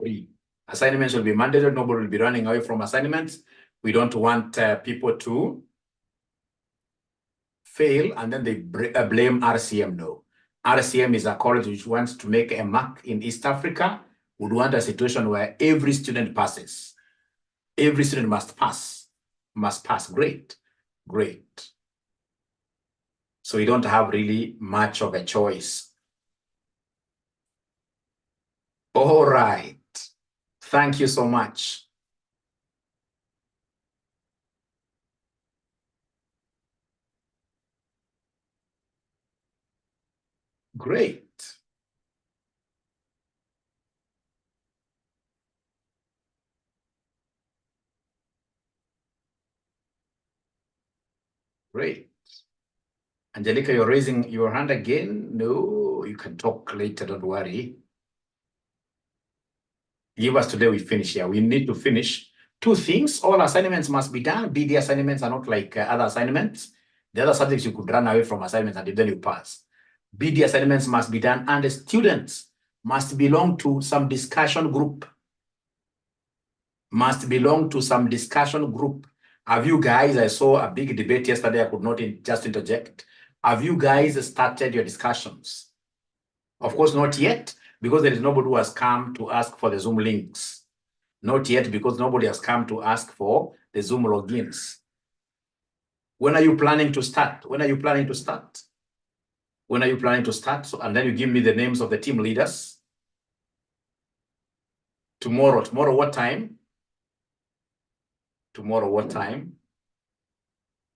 free. Assignments will be mandatory. Nobody will be running away from assignments. We don't want people to fail and then they blame RCM. No. RCM is a college which wants to make a mark in East Africa. Would want a situation where every student passes. Every student must pass. Must pass. Great. Great. So we don't have really much of a choice. All right. Thank you so much. Great. Great. Angelica, you're raising your hand again? No, you can talk later, don't worry. Give us today, we finish here. We need to finish two things. All assignments must be done. BD assignments are not like other assignments. The other subjects you could run away from assignments and then you pass. BD assignments must be done, and the students must belong to some discussion group. Must belong to some discussion group. Have you guys, I saw a big debate yesterday, I could not just interject. Have you guys started your discussions? Of course, not yet, because there is nobody who has come to ask for the Zoom links. Not yet, because nobody has come to ask for the Zoom logins. When are you planning to start? When are you planning to start? When are you planning to start? So, and then you give me the names of the team leaders. Tomorrow. Tomorrow, what time? Tomorrow, what time?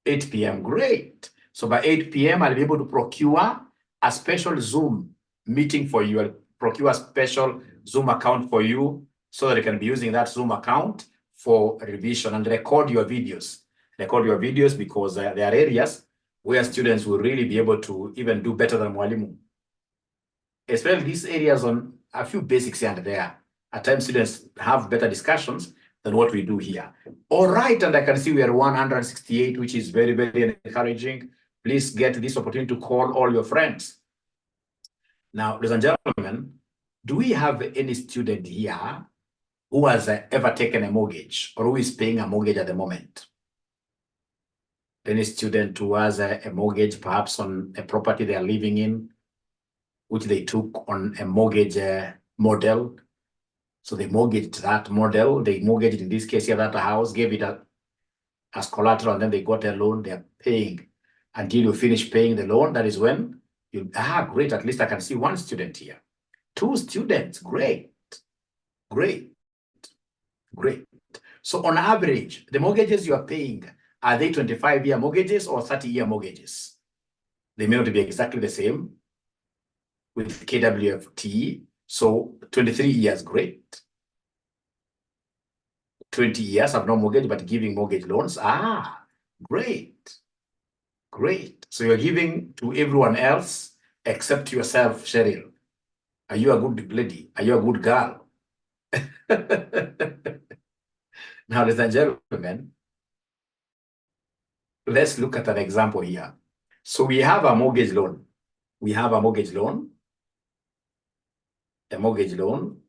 8 p.m. Great. So by 8 p.m., I'll be able to procure a special Zoom meeting for you. I'll procure a special Zoom account for you so that you can be using that Zoom account for revision and record your videos. Record your videos because there are areas where students will really be able to even do better than Mwalimu. Especially these areas on a few basics here and there. At times, students have better discussions than what we do here. All right, and I can see we are 168, which is very, very encouraging. Please get this opportunity to call all your friends. Now, ladies and gentlemen, do we have any student here who has ever taken a mortgage or who is paying a mortgage at the moment? Any student who has a mortgage, perhaps on a property they are living in, which they took on a mortgage model. So they mortgaged that model. They mortgaged, in this case here, that house, gave it as collateral, and then they got a loan. They're paying until you finish paying the loan. That is when you, great. At least I can see one student here. Two students, great, great, great. So on average, the mortgages you are paying, are they 25-year mortgages or 30-year mortgages? They may not be exactly the same with KWFT. So 23 years, great. 20 years have no mortgage, but giving mortgage loans. Great. Great. So you're giving to everyone else except yourself, Cheryl. Are you a good lady? Are you a good girl? Now, ladies and gentlemen, let's look at an example here. So we have a mortgage loan. We have a mortgage loan. A mortgage loan,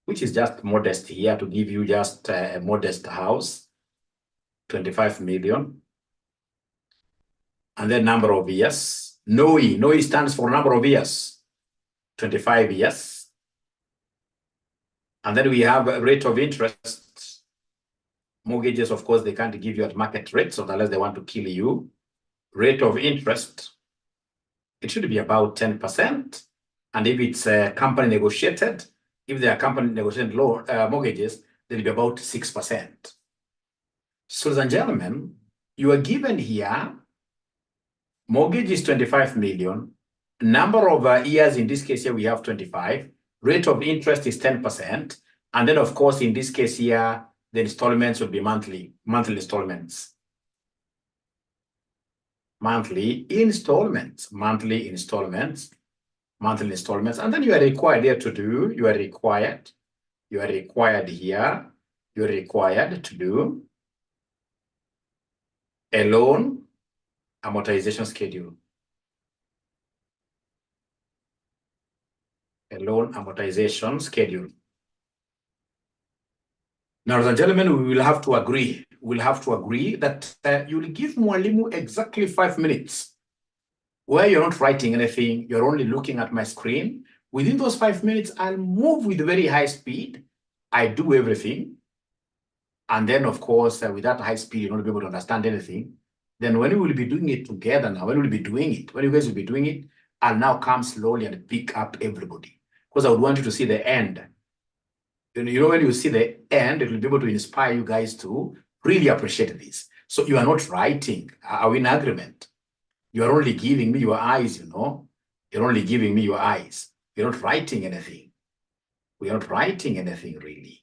which is just modest here to give you just a modest house, 25 million. And then number of years. NOE stands for number of years, 25 years. And then we have a rate of interest. Mortgages, of course, they can't give you at market rates unless they want to kill you. Rate of interest, it should be about 10%. And if it's company negotiated, if they are company negotiated loan mortgages, they'll be about 6%. So, ladies and gentlemen, you are given here, mortgage is 25 million. Number of years, in this case here, we have 25. Rate of interest is 10%. And then, of course, in this case here, the installments will be monthly installments. Monthly installments. And then you are required here to do, you are required to do a loan amortization schedule. A loan amortization schedule. Now, ladies and gentlemen, we will have to agree. We'll have to agree that you will give Mwalimu exactly 5 minutes where you're not writing anything, you're only looking at my screen. Within those 5 minutes, I'll move with very high speed. I do everything. And then, of course, with that high speed, you're not be able to understand anything. Then when we will be doing it together now, when we'll be doing it, when you guys will be doing it, I'll now come slowly and pick up everybody. Because I would want you to see the end. You know, when you see the end, it will be able to inspire you guys to really appreciate this. So you are not writing. Are we in agreement? You are only giving me your eyes, you know. You're only giving me your eyes. You're not writing anything. We are not writing anything, really.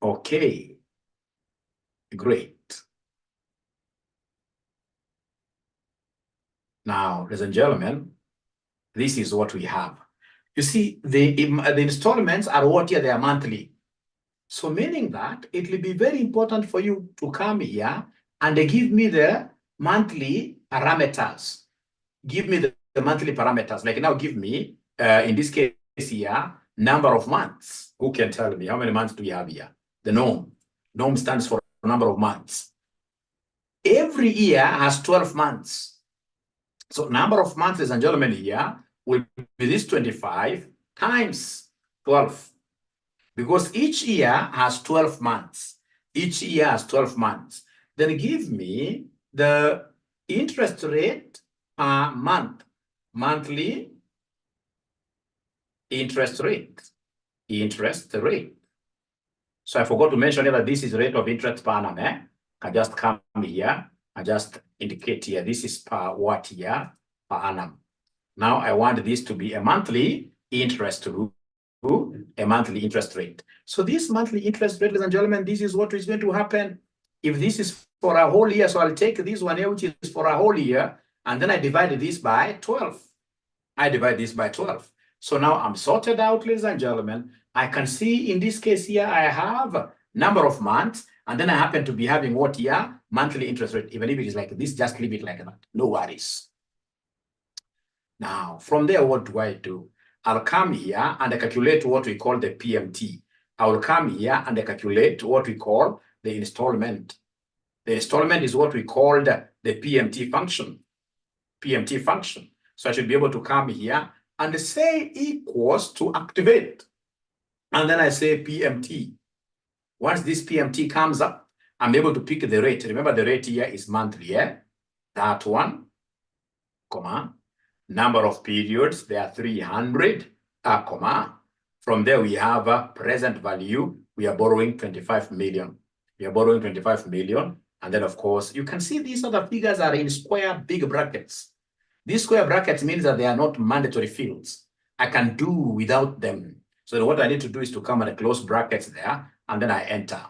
Okay. Great. Now, ladies and gentlemen, this is what we have. You see, the installments are what here, they are monthly. So meaning that it will be very important for you to come here and give me the monthly parameters. Give me the monthly parameters. Like now give me, in this case here, number of months. Who can tell me how many months do we have here? The norm. Norm stands for number of months. Every year has 12 months. So number of months, ladies and gentlemen, here will be this 25 times 12. Because each year has 12 months. Each year has 12 months. Then give me the interest rate per month. Monthly interest rate. Interest rate. So I forgot to mention that this is rate of interest per annum. I just come here. I just indicate here. This is per what year? Per annum. Now I want this to be a monthly interest rate. A monthly interest rate. So this monthly interest rate, ladies and gentlemen, this is what is going to happen. If this is for a whole year, so I'll take this one here, which is for a whole year, and then I divide this by 12. I divide this by 12. So now I'm sorted out, ladies and gentlemen. I can see in this case here, I have number of months, and then I happen to be having what year? Monthly interest rate. Even if it is like this, just leave it like that. No worries. Now, from there, what do I do? I'll come here and I calculate what we call the PMT. I will come here and I calculate what we call the installment. The installment is what we call the PMT function. PMT function. So I should be able to come here and say equals to activate. And then I say PMT. Once this PMT comes up, I'm able to pick the rate. Remember the rate here is monthly, yeah? That one, comma. Number of periods, there are 300, comma. From there, we have a present value. We are borrowing 25 million. We are borrowing 25 million. And then, of course, you can see these other figures are in square big brackets. These square brackets means that they are not mandatory fields. I can do without them. So what I need to do is to come and close brackets there, and then I enter.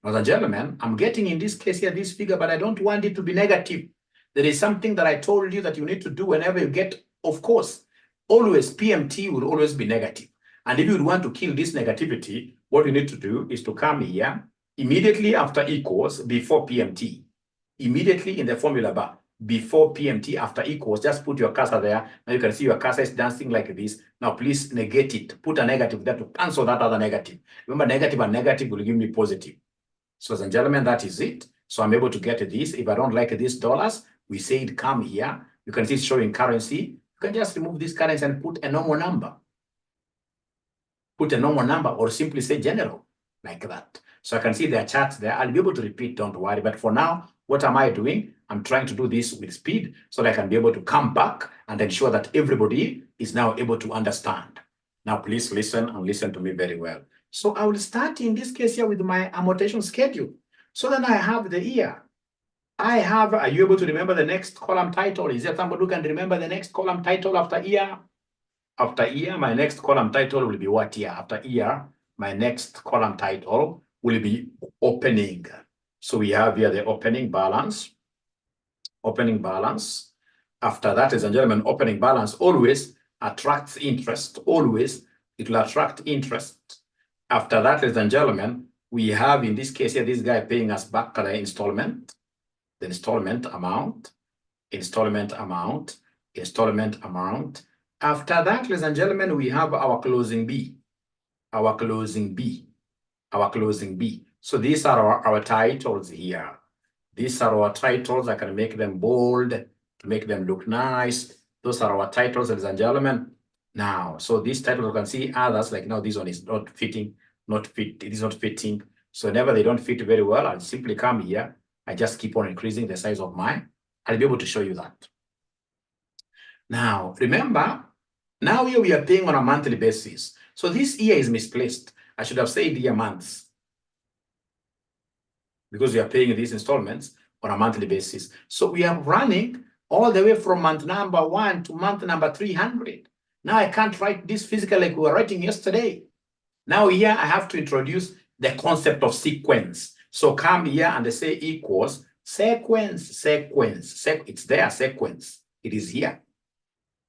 Ladies and gentlemen, I'm getting in this case here this figure, but I don't want it to be negative. There is something that I told you that you need to do whenever you get, of course, always PMT will always be negative. And if you want to kill this negativity, what you need to do is to come here immediately after equals before PMT. Immediately in the formula bar, before PMT after equals, just put your cursor there. Now you can see your cursor is dancing like this. Now please negate it. Put a negative there to cancel that other negative. Remember, negative and negative will give me positive. So, ladies and gentlemen, that is it. So I'm able to get this. If I don't like this dollars, we say it come here. You can see it's showing currency. You can just remove this currency and put a normal number. Put a normal number or simply say general, like that. So I can see there are charts there. I'll be able to repeat, don't worry. But for now, what am I doing? I'm trying to do this with speed so that I can be able to come back and ensure that everybody is now able to understand. Now, please listen and listen to me very well. So I will start in this case here with my amortization schedule. So then I have the year. Are you able to remember the next column title? Is there somebody who can remember the next column title after year? After year, my next column title will be what year? After year, my next column title will be opening. So we have here the opening balance. Opening balance. After that, ladies and gentlemen, opening balance always attracts interest. Always, it will attract interest. After that, ladies and gentlemen, we have in this case here, this guy paying us back the installment. The installment amount, installment amount, installment amount. After that, ladies and gentlemen, we have our closing B. Our closing B. our closing B. So these are our titles here. These are our titles. I can make them bold to make them look nice. Those are our titles, ladies and gentlemen. Now, so these titles, you can see others, like now this one is not fitting, it is not fitting. So whenever they don't fit very well, I'll simply come here. I just keep on increasing the size of mine. I'll be able to show you that. Now, remember, now here we are paying on a monthly basis. So this year is misplaced. I should have said year months, because we are paying these installments on a monthly basis. So we are running all the way from month number 1 to month number 300. Now I can't write this physically like we were writing yesterday. Now here I have to introduce the concept of sequence. So come here and they say equals sequence. It's there, sequence. It is here.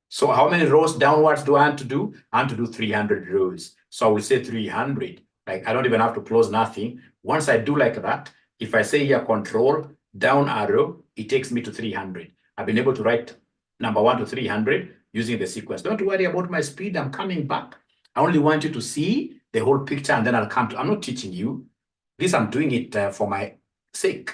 So how many rows downwards do I want to do? I want to do 300 rows. So I will say 300. Like I don't even have to close nothing. Once I do like that, if I say here control, down arrow, it takes me to 300. I've been able to write number 1 to 300 using the sequence. Don't worry about my speed. I'm coming back. I only want you to see the whole picture, and then I'll come to, I'm not teaching you. This I'm doing it for my sake.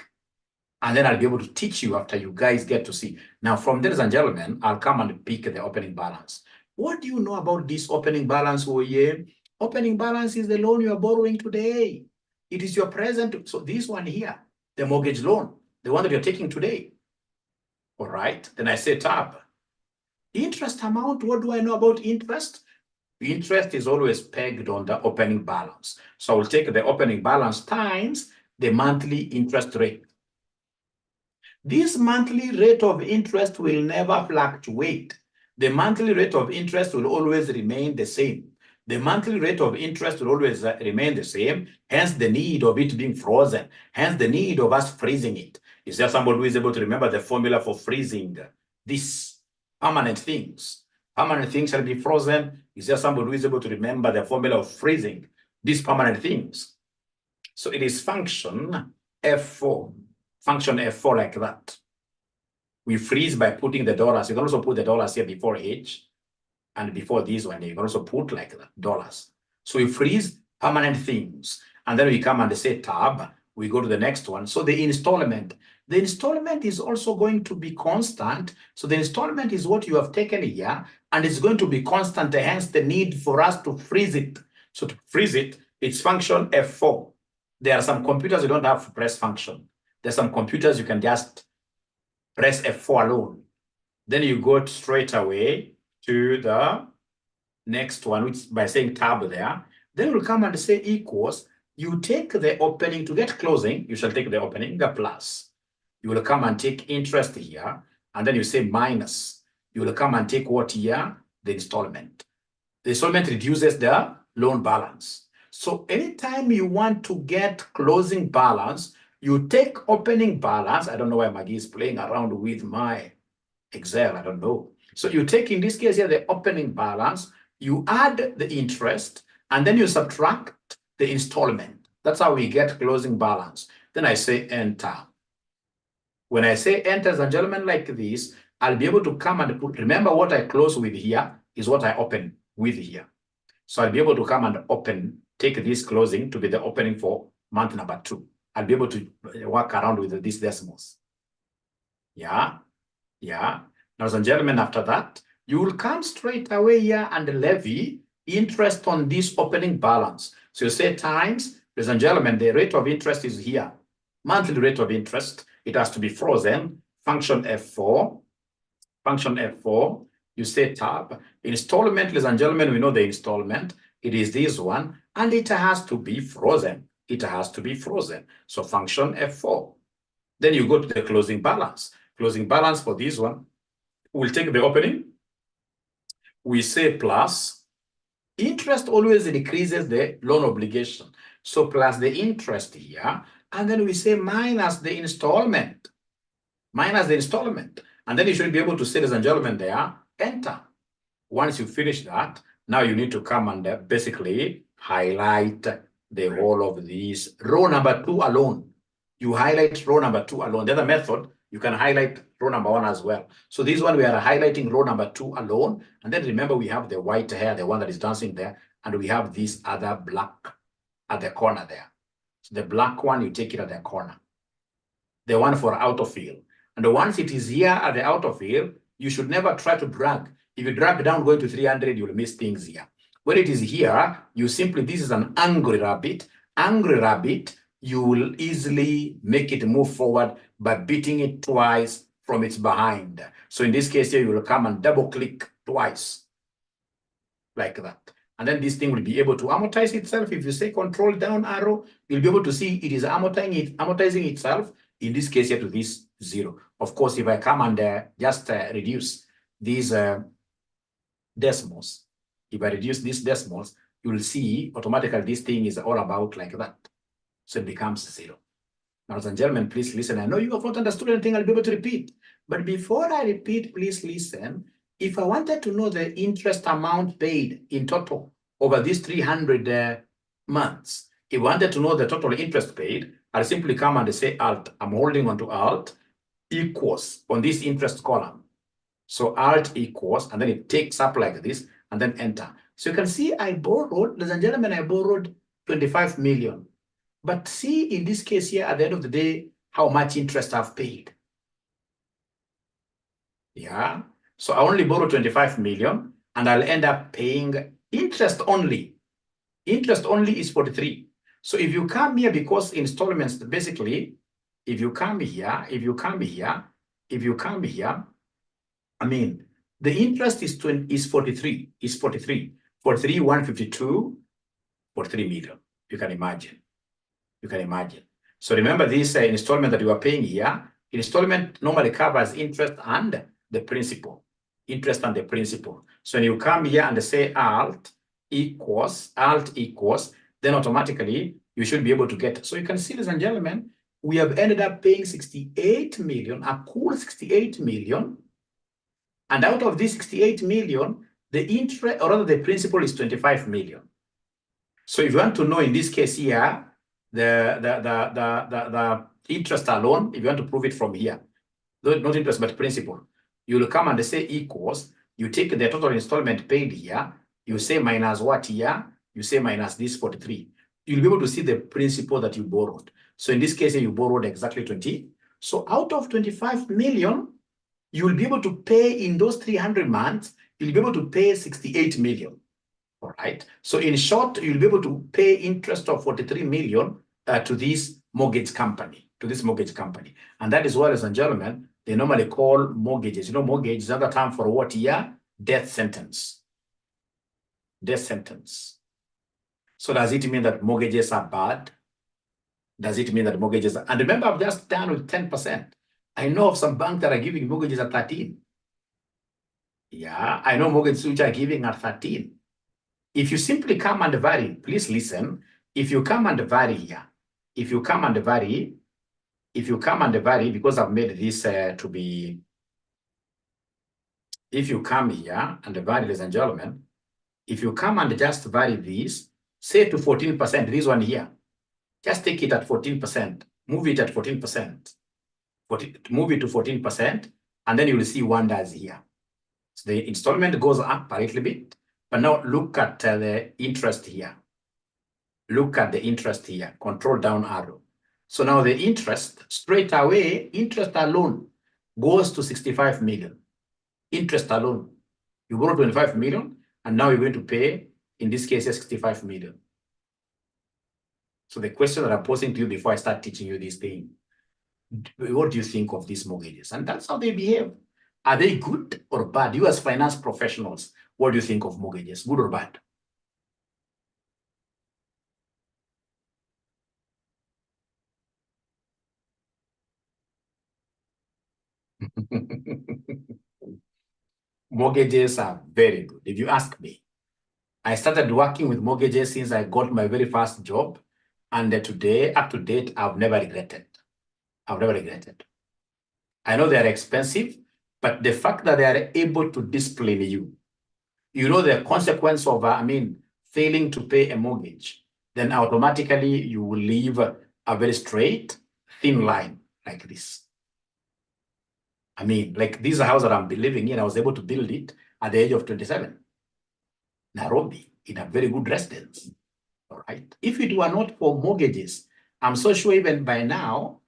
And then I'll be able to teach you after you guys get to see. Now, from there, ladies and gentlemen, I'll come and pick the opening balance. What do you know about this opening balance, Oye? Opening balance is the loan you are borrowing today. It is your present. So this one here, the mortgage loan, the one that you're taking today. All right. Then I say tab. Interest amount. What do I know about interest? Interest is always pegged on the opening balance. So I will take the opening balance times the monthly interest rate. This monthly rate of interest will never fluctuate. The monthly rate of interest will always remain the same. The monthly rate of interest will always remain the same, hence the need of it being frozen, hence the need of us freezing it. Is there somebody who is able to remember the formula for freezing these permanent things? Permanent things shall be frozen. Is there somebody who is able to remember the formula of freezing these permanent things? So it is function F4. Function F4 like that. We freeze by putting the dollars. You can also put the dollars here before H and before this one. You can also put like that, dollars. So we freeze permanent things. And then we come and say tab. We go to the next one. So the installment. The installment is also going to be constant. So the installment is what you have taken here, and it's going to be constant, hence the need for us to freeze it. So to freeze it, it's function F4. There are some computers you don't have to press function. There's some computers you can just press F4 alone. Then you go straight away to the next one, which by saying tab there. Then we'll come and say equals. You take the opening to get closing. You shall take the opening, the plus. You will come and take interest here, and then you say minus. You will come and take what here? The installment. The installment reduces the loan balance. So anytime you want to get closing balance, you take opening balance. I don't know why Maggie is playing around with my Excel. I don't know. So you take, in this case here, the opening balance, you add the interest, and then you subtract the installment. That's how we get closing balance. Then I say enter. When I say enter, ladies and gentlemen, like this, I'll be able to come and put, remember what I close with here is what I open with here. So I'll be able to come and open, take this closing to be the opening for month number 2. I'll be able to work around with these decimals. Yeah. Now, ladies and gentlemen, after that, you will come straight away here and levy interest on this opening balance. So you say times, ladies and gentlemen, the rate of interest is here. Monthly rate of interest, it has to be frozen. Function F4. Function F4, you say tab. Installment, ladies and gentlemen, we know the installment. It is this one, and it has to be frozen. It has to be frozen. So function F4. Then you go to the closing balance. Closing balance for this one, we'll take the opening. We say plus. Interest always decreases the loan obligation. So plus the interest here. And then we say minus the installment. Minus the installment. And then you should be able to say, ladies and gentlemen, there, enter. Once you finish that, now you need to come and basically highlight the whole of these. Row number 2 alone. You highlight row number 2 alone. The other method, you can highlight row number 1 as well. So this one, we are highlighting row number 2 alone. And then remember, we have the white hair, the one that is dancing there. And we have this other black at the corner there. So the black one, you take it at the corner. The one for out of field. And once it is here at the out of field, you should never try to drag. If you drag down going to 300, you'll miss things here. When it is here, you simply, this is an angry rabbit. Angry rabbit, you will easily make it move forward by beating it twice from its behind. So in this case here, you will come and double click twice, like that. And then this thing will be able to amortize itself. If you say control down arrow, you'll be able to see it is amortizing itself, in this case here to this 0. Of course, if I come and just reduce these decimals, if I reduce these decimals, you will see automatically this thing is all about like that. So it becomes 0. Now, ladies and gentlemen, please listen. I know you have not understood anything. I'll be able to repeat. But before I repeat, please listen. If I wanted to know the interest amount paid in total over these 300 months, if I wanted to know the total interest paid, I'll simply come and say Alt. I'm holding on to Alt equals on this interest column. So Alt equals, and then it takes up like this, and then enter. So you can see I borrowed, ladies and gentlemen, I borrowed 25 million. But see in this case here, at the end of the day, how much interest I've paid. Yeah. So I only borrowed 25 million, and I'll end up paying interest only. Interest only is 43. So if you come here, because installments, basically, if you come here, I mean, the interest is 43, 43, 152, 43 million. You can imagine. So remember this installment that you are paying here, installment normally covers interest and the principal. So when you come here and say Alt equals, then automatically you should be able to get. So you can see, ladies and gentlemen, we have ended up paying 68 million, a cool 68 million. And out of this 68 million, the interest, or rather the principal is 25 million. So if you want to know in this case here, the interest alone, if you want to prove it from here, not interest, but principal, you will come and say equals, you take the total installment paid here, you say minus what here, you say minus this 43. You'll be able to see the principal that you borrowed. So in this case, you borrowed exactly 20. So out of 25 million, you will be able to pay in those 300 months, you'll be able to pay 68 million. All right. So in short, you'll be able to pay interest of 43 million to this mortgage company, And that is what, ladies and gentlemen, they normally call mortgages. You know, mortgage is another term for what here? Death sentence. So does it mean that mortgages are bad? Does it mean that mortgages are... And remember, I've just done with 10%. I know of some banks that are giving mortgages at 13. Yeah, I know mortgages which are giving at 13. If you simply come and vary, please listen. If you come and vary here, because I've made this to be, if you come here and vary, ladies and gentlemen, if you come and just vary this, say to 14%, this one here, just take it at 14%, move it at 14%, move it to 14%, and then you will see wonders here. So the installment goes up a little bit, but now look at the interest here. Control down arrow. So now the interest, straight away, interest alone goes to 65 million. Interest alone. You borrow 25 million, and now you're going to pay, in this case, 65 million. So the question that I'm posing to you before I start teaching you this thing, what do you think of these mortgages? And that's how they behave. Are they good or bad? You as finance professionals, what do you think of mortgages? Good or bad? Mortgages are very good. If you ask me, I started working with mortgages since I got my very first job. And today, up to date, I've never regretted. I know they are expensive, but the fact that they are able to discipline you, you know the consequence of, failing to pay a mortgage, then automatically you will leave a very straight, thin line like this. Like this house that I'm living in, I was able to build it at the age of 27. Nairobi, in a very good residence. All right. If it were not for mortgages, I'm so sure even by now,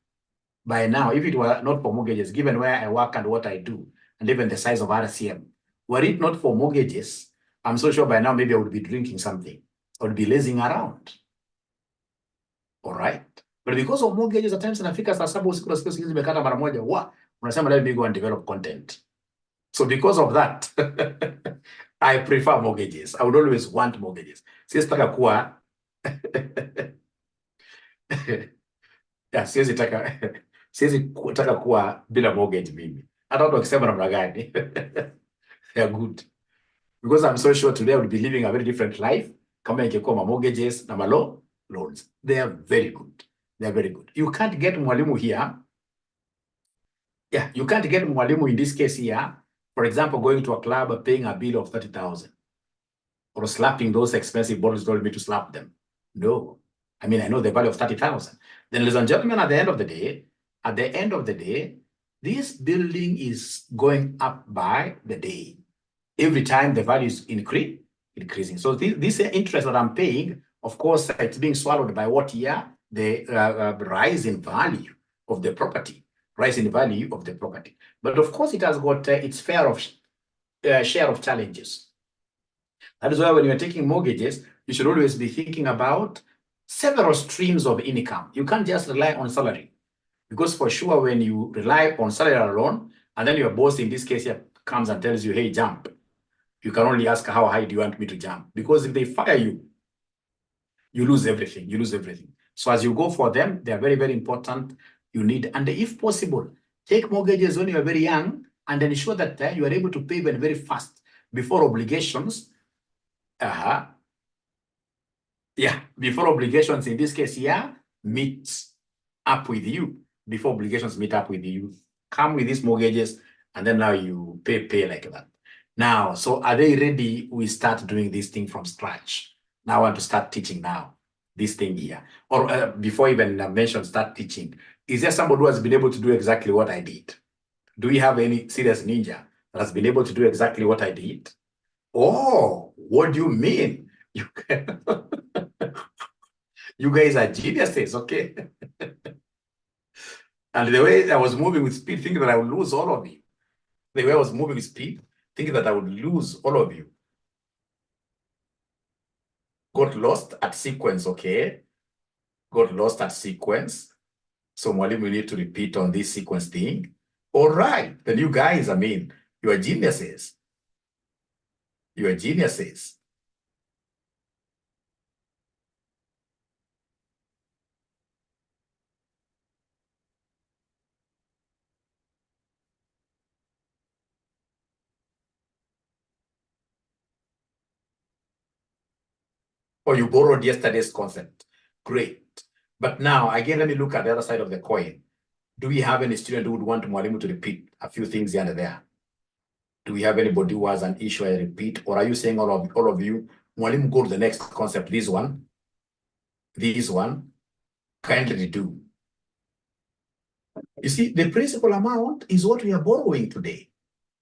if it were not for mortgages, given where I work and what I do, and even the size of RCM, were it not for mortgages, I'm so sure by now maybe I would be drinking something. I would be lazing around. All right. But because of mortgages, at times nafika saa saba usiku nasikia usingizi imekata mara moja, unasema let me go and develop content. So because of that, I prefer mortgages. I would always want mortgages. Siwezi taka kuwa yeah, siwezi taka kuwa bila mortgage mimi. Hata watu wakisema namna gani. They are good. Because I'm so sure today I would be living a very different life kama ingekuwa ma mortgages na loans. They are very good. They are very good. You can't get mwalimu here. Yeah, you can't get mwalimu in this case here. For example, going to a club, paying a bill of 30,000 or slapping those expensive bottles told me to slap them. No. I mean, I know the value of 30,000. Then, ladies and gentlemen, at the end of the day, this building is going up by the day. Every time the value is increasing. So this interest that I'm paying, of course, it's being swallowed by what year? The rise in value of the property. Rise in value of the property. But of course, it has got its fair of share of challenges. That is why when you're taking mortgages, you should always be thinking about several streams of income. You can't just rely on salary. Because for sure, when you rely on salary alone, and then your boss in this case here comes and tells you, hey, jump, you can only ask, how high do you want me to jump? Because if they fire you, you lose everything. You lose everything. So as you go for them, they are very, very important. You need, and if possible, take mortgages when you are very young and ensure that you are able to pay them very fast before obligations. Before obligations in this case here meet up with you. Before obligations meet up with you, come with these mortgages, and then now you pay like that. Now, so are they ready? We start doing this thing from scratch. Now I want to start teaching now, this thing here. Or before even mention start teaching, is there somebody who has been able to do exactly what I did? Do we have any serious ninja that has been able to do exactly what I did? Oh, what do you mean? You guys are geniuses, okay? And the way I was moving with speed, thinking that I would lose all of you. The way I was moving with speed, thinking that I would lose all of you. Got lost at sequence, okay? Got lost at sequence. So mwalimu, we need to repeat on this sequence thing. All right, then you guys, I mean, you are geniuses. You are geniuses. Or you borrowed yesterday's concept. Great. But now, again, let me look at the other side of the coin. Do we have any student who would want mwalimu to repeat a few things here and there? Do we have anybody who has an issue I repeat? Or are you saying all of you, mwalimu, go to the next concept, this one, kindly do. You see, the principal amount is what we are borrowing today.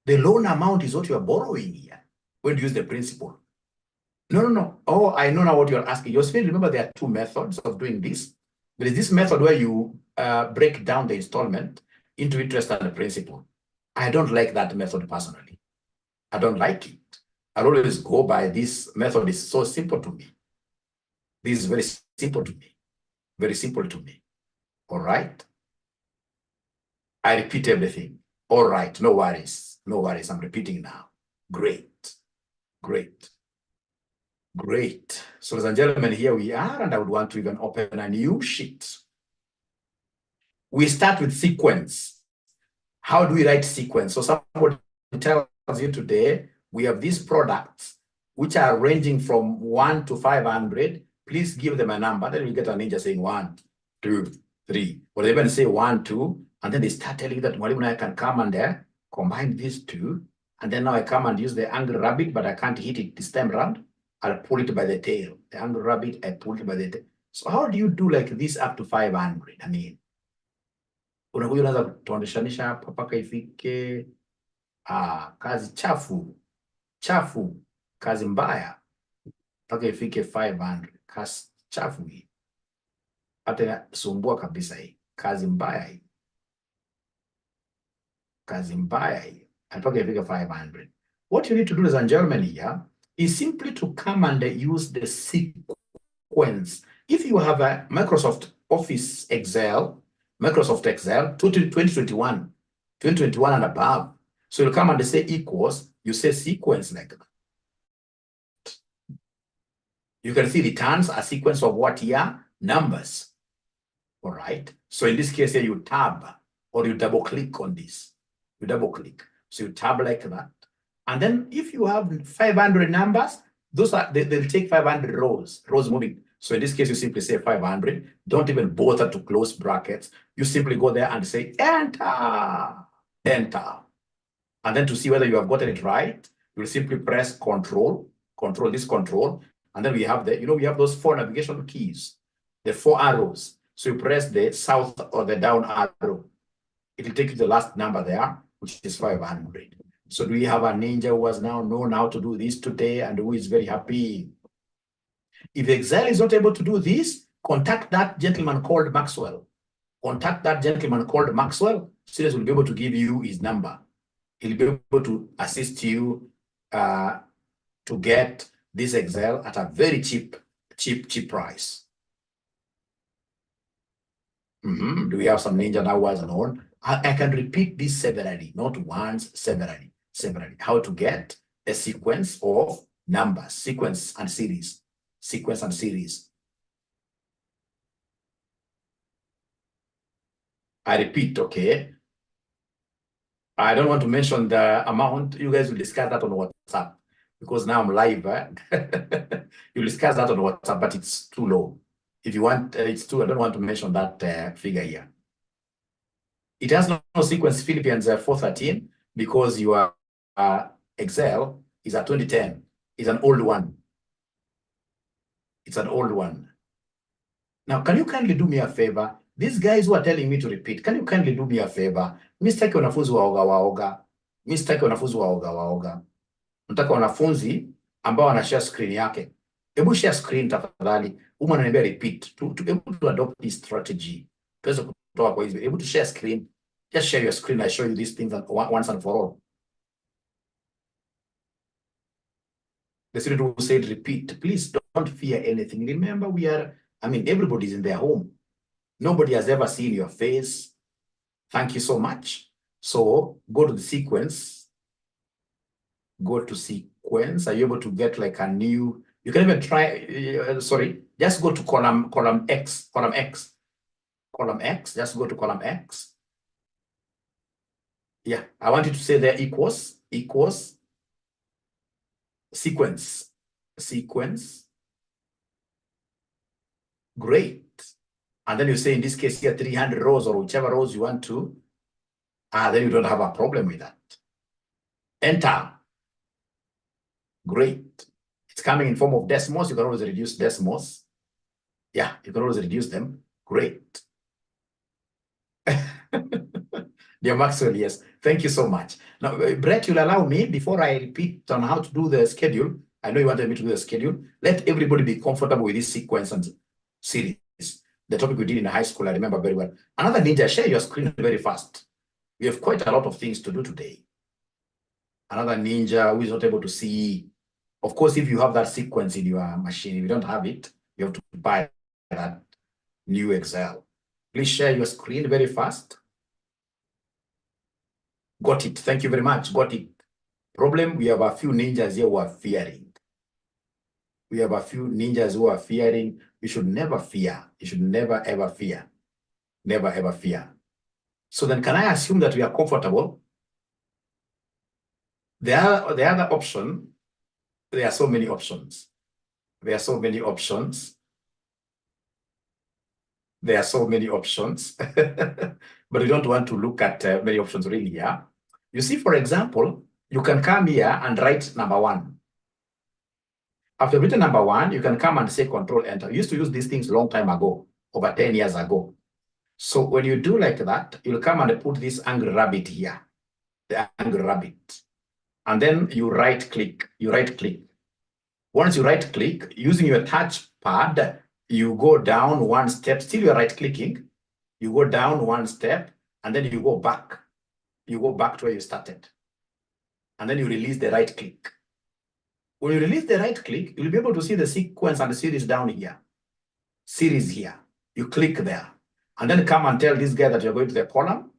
The loan amount is what you are borrowing here. When you use the principal. No. Oh, I know now what you're asking. Josephine, remember there are two methods of doing this. There is this method where you break down the installment into interest and the principal. I don't like that method personally. I don't like it. I'll always go by this method. It's so simple to me. This is very simple to me. Very simple to me. All right. I repeat everything. All right. No worries. No worries. I'm repeating now. Great. Great. Great. So, ladies and gentlemen, here we are, and I would want to even open a new sheet. We start with sequence. How do we write sequence? So somebody tells you today, we have these products which are ranging from 1 to 500. Please give them a number. Then we get a ninja saying 1, 2, 3. Or they even say 1, 2. And then they start telling you that mwalimu, I can come and combine these two. And then now I come and use the angry rabbit, but I can't hit it this time around. I'll pull it by the tail. The angry rabbit, I pull it by the tail. So how do you do like this up to 500? I mean, unakuja unaanza kutuandishanisha hapa mpaka ifike kazi chafu, kazi mbaya mpaka ifike 500. chafu hii. Hata inasumbua kabisa hii. Kazi mbaya hii. Kazi mbaya hii. Mpaka ifike 500. What you need to do, ladies and gentlemen, here is simply to come and use the sequence. If you have a Microsoft Office Excel, Microsoft Excel 2021 and above, so you'll come and say equals, you say sequence like that. You can see returns a sequence of what here? Numbers. All right. So in this case here, you tab or you double click on this. You double click. So you tab like that. And then if you have 500 numbers, those are, they'll take 500 rows moving. So in this case, you simply say 500. Don't even bother to close brackets. You simply go there and say enter, enter. And then to see whether you have gotten it right, you'll simply press control, and then we have we have those 4 navigation keys, the 4 arrows. So you press the south or the down arrow. It will take you to the last number there, which is 500. So do we have a ninja who has now known how to do this today and who is very happy? If Excel is not able to do this, contact that gentleman called Maxwell. Contact that gentleman called Maxwell. Students will be able to give you his number. He'll be able to assist you to get this Excel at a very cheap price. Do we have some ninja now who has known? I can repeat this severally, not once, severally. How to get a sequence of numbers, sequence and series. I repeat, okay? I don't want to mention the amount. You guys will discuss that on WhatsApp because now I'm live. You'll discuss that on WhatsApp, but it's too low. If you want, it's too, I don't want to mention that figure here. It has no sequence Philippians 4:13 because your Excel is a 2010. It's an old one. It's an old one. Now, can you kindly do me a favor? These guys who are telling me to repeat, can you kindly do me a favor? Mistaki wanafunzi waoga. Mistaki wanafunzi waoga. Nataka wanafunzi ambao wanashare screen yake. Hebu share screen tafadhali. Ananiambia repeat. Able to adopt this strategy. Tuweze kutoa kwa hizo. Able to share screen. Just share your screen. I show you these things once and for all. The student who said repeat. Please don't fear anything. Remember, everybody's in their home. Nobody has ever seen your face. Thank you so much. So go to the sequence. Go to sequence. Are you able to get like a new? You can even try. Just go to column X. Just go to column X. Yeah, I want you to say there equals sequence. Great. And then you say in this case here 300 rows or whichever rows you want to. Then you don't have a problem with that. Enter. Great. It's coming in form of decimals. You can always reduce decimals. Yeah, you can always reduce them. Great. Dear Maxwell, yes. Thank you so much. Now, Brett, you'll allow me, before I repeat on how to do the schedule, I know you wanted me to do the schedule, let everybody be comfortable with this sequence and series. The topic we did in high school, I remember very well. Another ninja, share your screen very fast. We have quite a lot of things to do today. Another ninja who is not able to see. Of course, if you have that sequence in your machine, if you don't have it, you have to buy that new Excel. Please share your screen very fast. Got it. Thank you very much. Got it. Problem, we have a few ninjas here who are fearing. We have a few ninjas who are fearing. You should never fear. You should never, ever fear. Never, ever fear. So then can I assume that we are comfortable? The other option, there are so many options. There are so many options. There are so many options. But we don't want to look at many options really here. You see, for example, you can come here and write number 1. After you've written number 1, you can come and say Control Enter. We used to use these things a long time ago, over 10 years ago. So when you do like that, you'll come and put this angry rabbit here, the angry rabbit. And then you right click. Once you right click, using your touch pad, you go down one step, still you're right clicking, you go down one step, and then you go back. You go back to where you started. And then you release the right click. When you release the right click, you'll be able to see the sequence and the series down here. Series here. You click there. And then come and tell this guy that you're going to the column,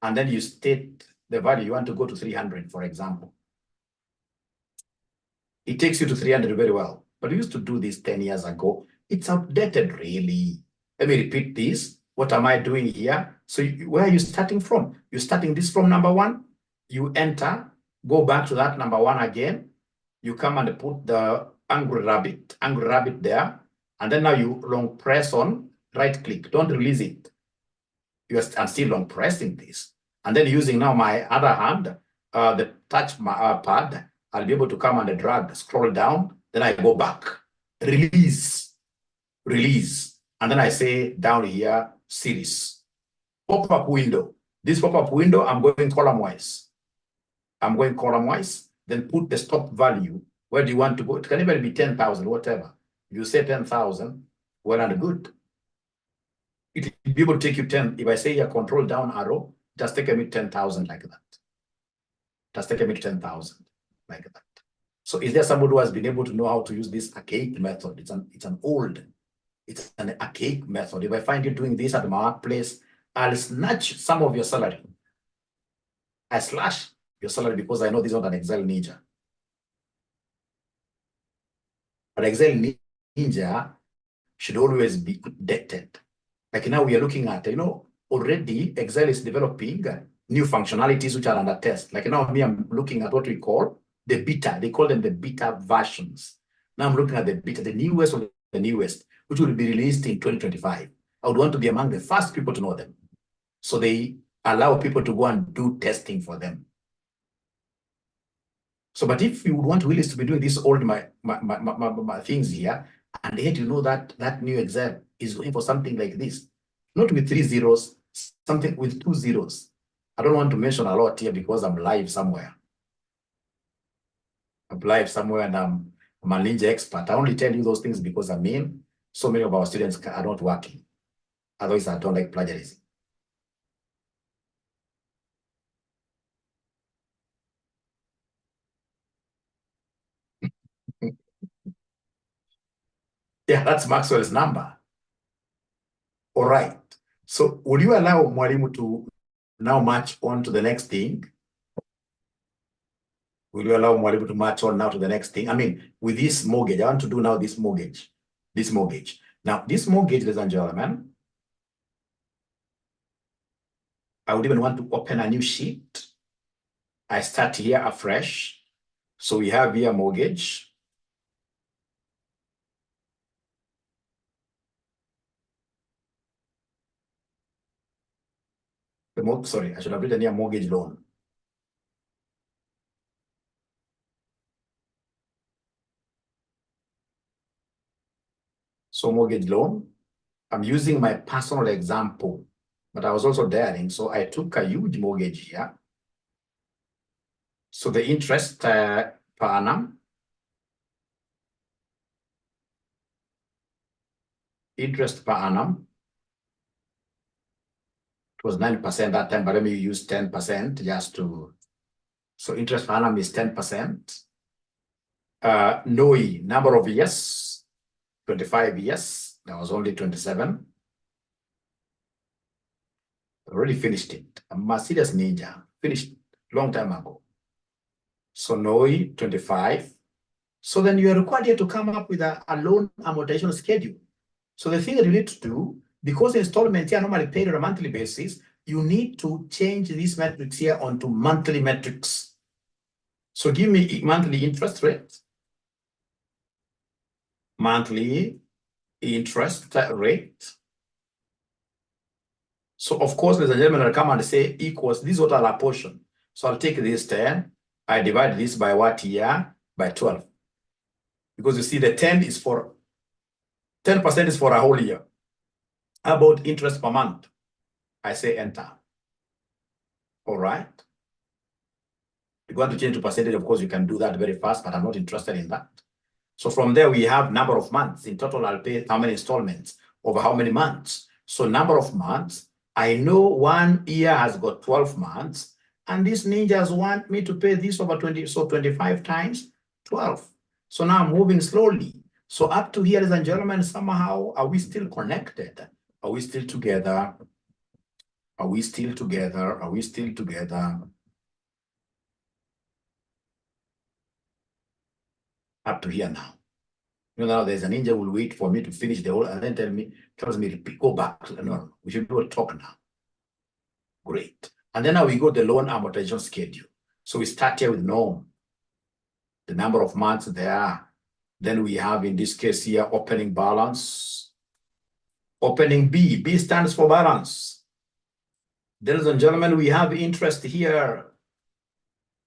and then you state the value. You want to go to 300, for example. It takes you to 300 very well. But we used to do this 10 years ago. It's outdated, really. Let me repeat this. What am I doing here? So where are you starting from? You're starting this from number 1. You enter, go back to that number 1 again. You come and put the angry rabbit there. And then now you long press on right click. Don't release it. I'm still long pressing this. And then using now my other hand, the touch pad, I'll be able to come and drag, scroll down. Then I go back, release. And then I say down here, series. Pop-up window. This pop-up window, I'm going column-wise. Then put the stop value. Where do you want to go? It can even be 10,000, whatever. You say 10,000, well and good. It will be able to take you 10. If I say here, control down arrow, just take me 10,000 like that. Just take me 10,000 like that. So is there somebody who has been able to know how to use this archaic method? It's an archaic method. If I find you doing this at my workplace, I'll snatch some of your salary. I slash your salary because I know this is not an Excel ninja. But Excel ninja should always be updated. Like now we are looking at, already Excel is developing new functionalities which are under test. Like now me, I'm looking at what we call the beta. They call them the beta versions. Now I'm looking at the beta, the newest of the newest, which will be released in 2025. I would want to be among the first people to know them. So they allow people to go and do testing for them. So, but if you would want Willis to be doing this old my things here, and yet you know that that new Excel is going for something like this, not with 3 zeros, something with 2 zeros. I don't want to mention a lot here because I'm live somewhere. I'm live somewhere and I'm a ninja expert. I only tell you those things because so many of our students are not working. Otherwise, I don't like plagiarism. Yeah, that's Maxwell's number. All right. So would you allow Mwalimu to now march on to the next thing? Will you allow Mwalimu to march on now to the next thing? I mean, with this mortgage, I want to do now this mortgage. Now, this mortgage, ladies and gentlemen, I would even want to open a new sheet. I start here afresh. So we have here mortgage. Sorry, I should have written here mortgage loan. So mortgage loan, I'm using my personal example, but I was also daring. So I took a huge mortgage here. So the interest per annum, it was 9% that time, but let me use 10% just to, so interest per annum is 10%. NOI, number of years, 25 years, that was only 27. Already finished it. I'm a serious ninja, finished long time ago. So NOI, 25. So then you are required here to come up with a loan amortization schedule. So the thing that you need to do, because installments are normally paid on a monthly basis, you need to change these metrics here onto monthly metrics. So give me monthly interest rate. Monthly interest rate. So of course, ladies and gentlemen, I'll come and say equals, this is what I'll apportion. So I'll take this 10, I divide this by what year? By 12. Because you see the 10% is for a whole year. How about interest per month? I say enter. All right. If you want to change to percentage, of course, you can do that very fast, but I'm not interested in that. So from there, we have number of months. In total, I'll pay how many installments over how many months. So number of months, I know 1 year has got 12 months, and these ninjas want me to pay this over 20, so 25 times 12. So now I'm moving slowly. So up to here, ladies and gentlemen, somehow, are we still connected? Are we still together? Are we still together? Are we still together? Up to here now. You know, now there's a ninja will wait for me to finish the whole and then tells me to go back. No, we should do a talk now. Great. And then now we go to the loan amortization schedule. So we start here with norm, the number of months there. Then we have, in this case here, opening balance. Opening B. B stands for balance. Ladies and gentlemen, we have interest here.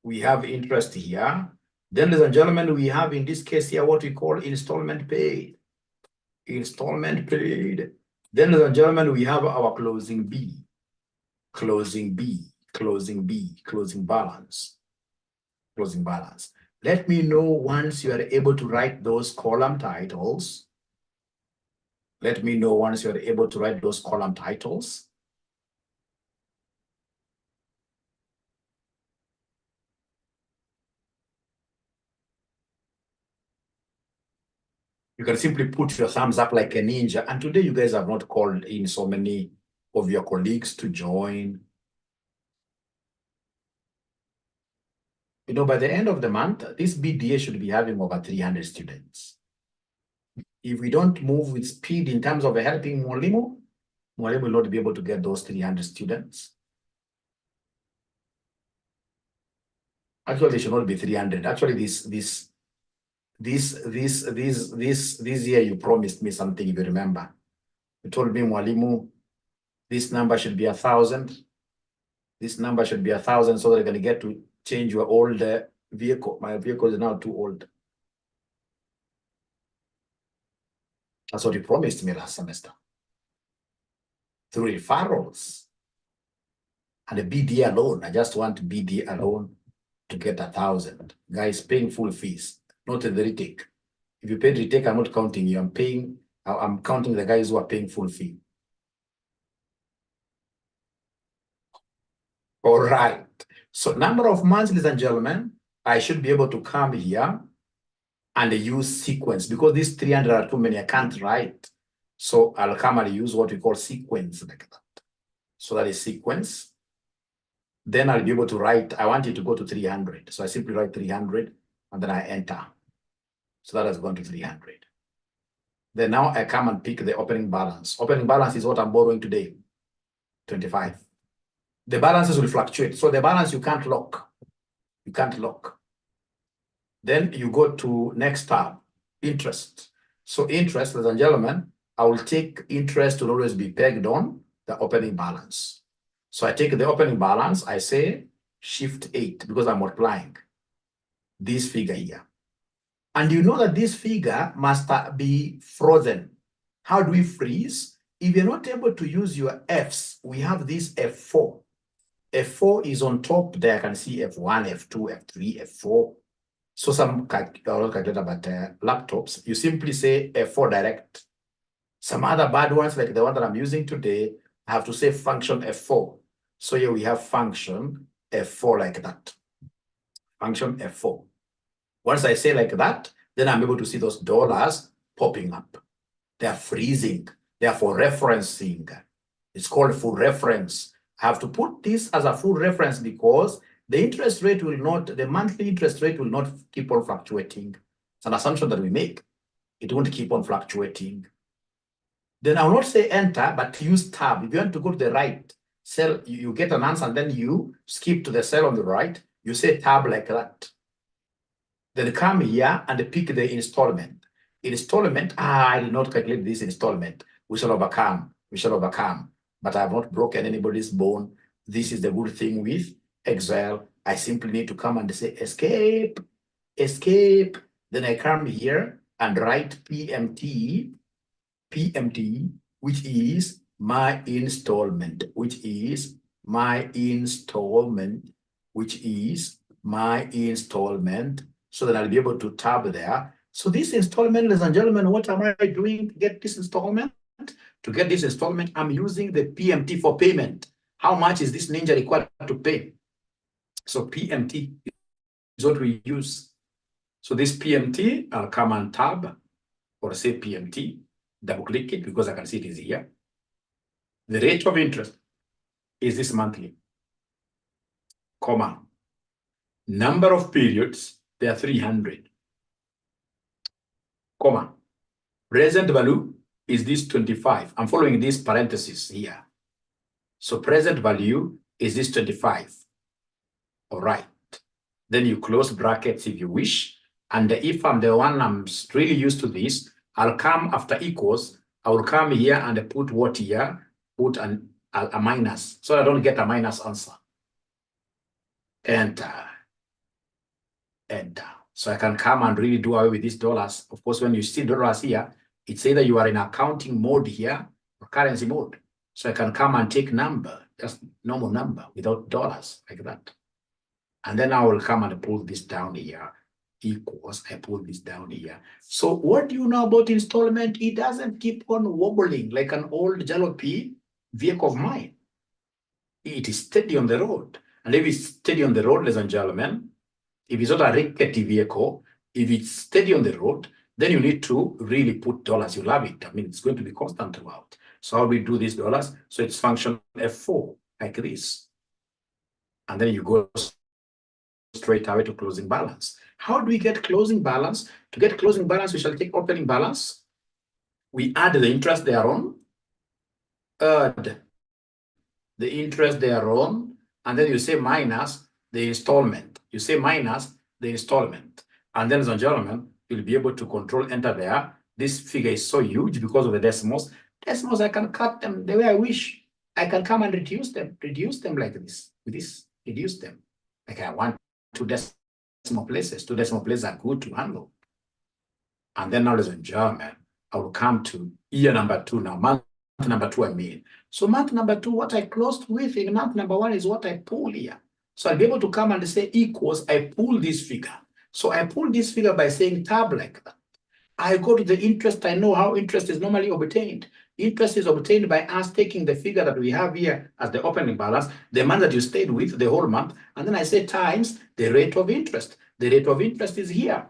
We have interest here. Then, ladies and gentlemen, we have, in this case here, what we call installment paid. Installment paid. Then, ladies and gentlemen, we have our closing B. Closing B. Closing B. Closing balance. Closing balance. Let me know once you are able to write those column titles. Let me know once you are able to write those column titles. You can simply put your thumbs up like a ninja. And today you guys have not called in so many of your colleagues to join. You know, by the end of the month, this BDA should be having over 300 students. If we don't move with speed in terms of helping Mwalimu will not be able to get those 300 students. Actually, it should not be 300. Actually, this year you promised me something, if you remember. You told me, Mwalimu, this number should be 1,000. This number should be 1,000 so that you're going to get to change your old vehicle. My vehicle is now too old. That's what you promised me last semester. Through referrals. And the BDA alone, I just want BDA alone to get 1,000. Guys, paying full fees, not the retake. If you paid retake, I'm not counting you. I'm counting the guys who are paying full fee. All right. So number of months, ladies and gentlemen, I should be able to come here and use sequence, because these 300 are too many, I can't write. So I'll come and use what we call sequence like that. So that is sequence. Then I'll be able to write, I want it to go to 300. So I simply write 300 and then I enter. So that has gone to 300. Then now I come and pick the opening balance. Opening balance is what I'm borrowing today, 25. The balances will fluctuate. So the balance you can't lock. You can't lock. Then you go to next tab, interest. So interest, ladies and gentlemen, I will take interest to always be pegged on the opening balance. So I take the opening balance, I say shift 8 because I'm multiplying this figure here. And you know that this figure must be frozen. How do we freeze? If you're not able to use your Fs, we have this F4. F4 is on top there. I can see F1, F2, F3, F4. So some calculator, but laptops, you simply say F4 direct. Some other bad ones, like the one that I'm using today, I have to say function F4. So here we have function F4 like that. Function F4. Once I say like that, then I'm able to see those dollars popping up. They are freezing. They are for referencing. It's called full reference. I have to put this as a full reference because the interest rate will not, the monthly interest rate will not keep on fluctuating. It's an assumption that we make. It won't keep on fluctuating. Then I will not say enter, but use tab. If you want to go to the right cell, you get an answer and then you skip to the cell on the right, you say tab like that. Then come here and pick the installment. Installment, I did not calculate this installment. We shall overcome. We shall overcome. But I have not broken anybody's bone. This is the good thing with Excel. I simply need to come and say escape, escape. Then I come here and write PMT, which is my installment, which is my installment, which is my installment. So that I'll be able to tab there So this installment, ladies and gentlemen, what am I doing to get this installment? To get this installment, I'm using the PMT for payment. How much is this ninja required to pay? So PMT is what we use. So this PMT, I'll come and tab or say PMT, double click it because I can see it is here. The rate of interest is this monthly, comma. Number of periods, there are 300, comma. Present value is this 25. I'm following this parenthesis here. So present value is this 25. All right. Then you close brackets if you wish. And if I'm the one I'm really used to this, I'll come after equals. I will come here and put what here? Put a minus, so I don't get a minus answer. Enter. Enter. So I can come and really do away with these dollars. Of course, when you see dollars here, it's either you are in accounting mode here or currency mode. So I can come and take number, just normal number without dollars like that. And then I will come and pull this down here, equals, I pull this down here. So what do you know about installment? It doesn't keep on wobbling like an old jalopy vehicle of mine. It is steady on the road. And if it's steady on the road, ladies and gentlemen, if it's not a rickety vehicle, if it's steady on the road, then you need to really put dollars. You love it. I mean, it's going to be constant throughout. So how do we do these dollars? So it's function F4 like this. And then you go straight away to closing balance. How do we get closing balance? To get closing balance, we shall take opening balance. We add the interest thereon, add the interest thereon, and then you say minus the installment. You say minus the installment. And then, ladies and gentlemen, you'll be able to control enter there. This figure is so huge because of the decimals. Decimals, I can cut them the way I wish. I can come and reduce them like this, with this, reduce them. Like I want 2 decimal places. 2 decimal places are good to handle. And then now, ladies and gentlemen, I will come to year number 2 now, month number 2, I mean. So month number 2, what I closed with in month number 1 is what I pull here. So I'll be able to come and say equals, I pull this figure. So I pull this figure by saying tab like that. I go to the interest. I know how interest is normally obtained. Interest is obtained by us taking the figure that we have here as the opening balance, the amount that you stayed with the whole month, and then I say times the rate of interest. The rate of interest is here.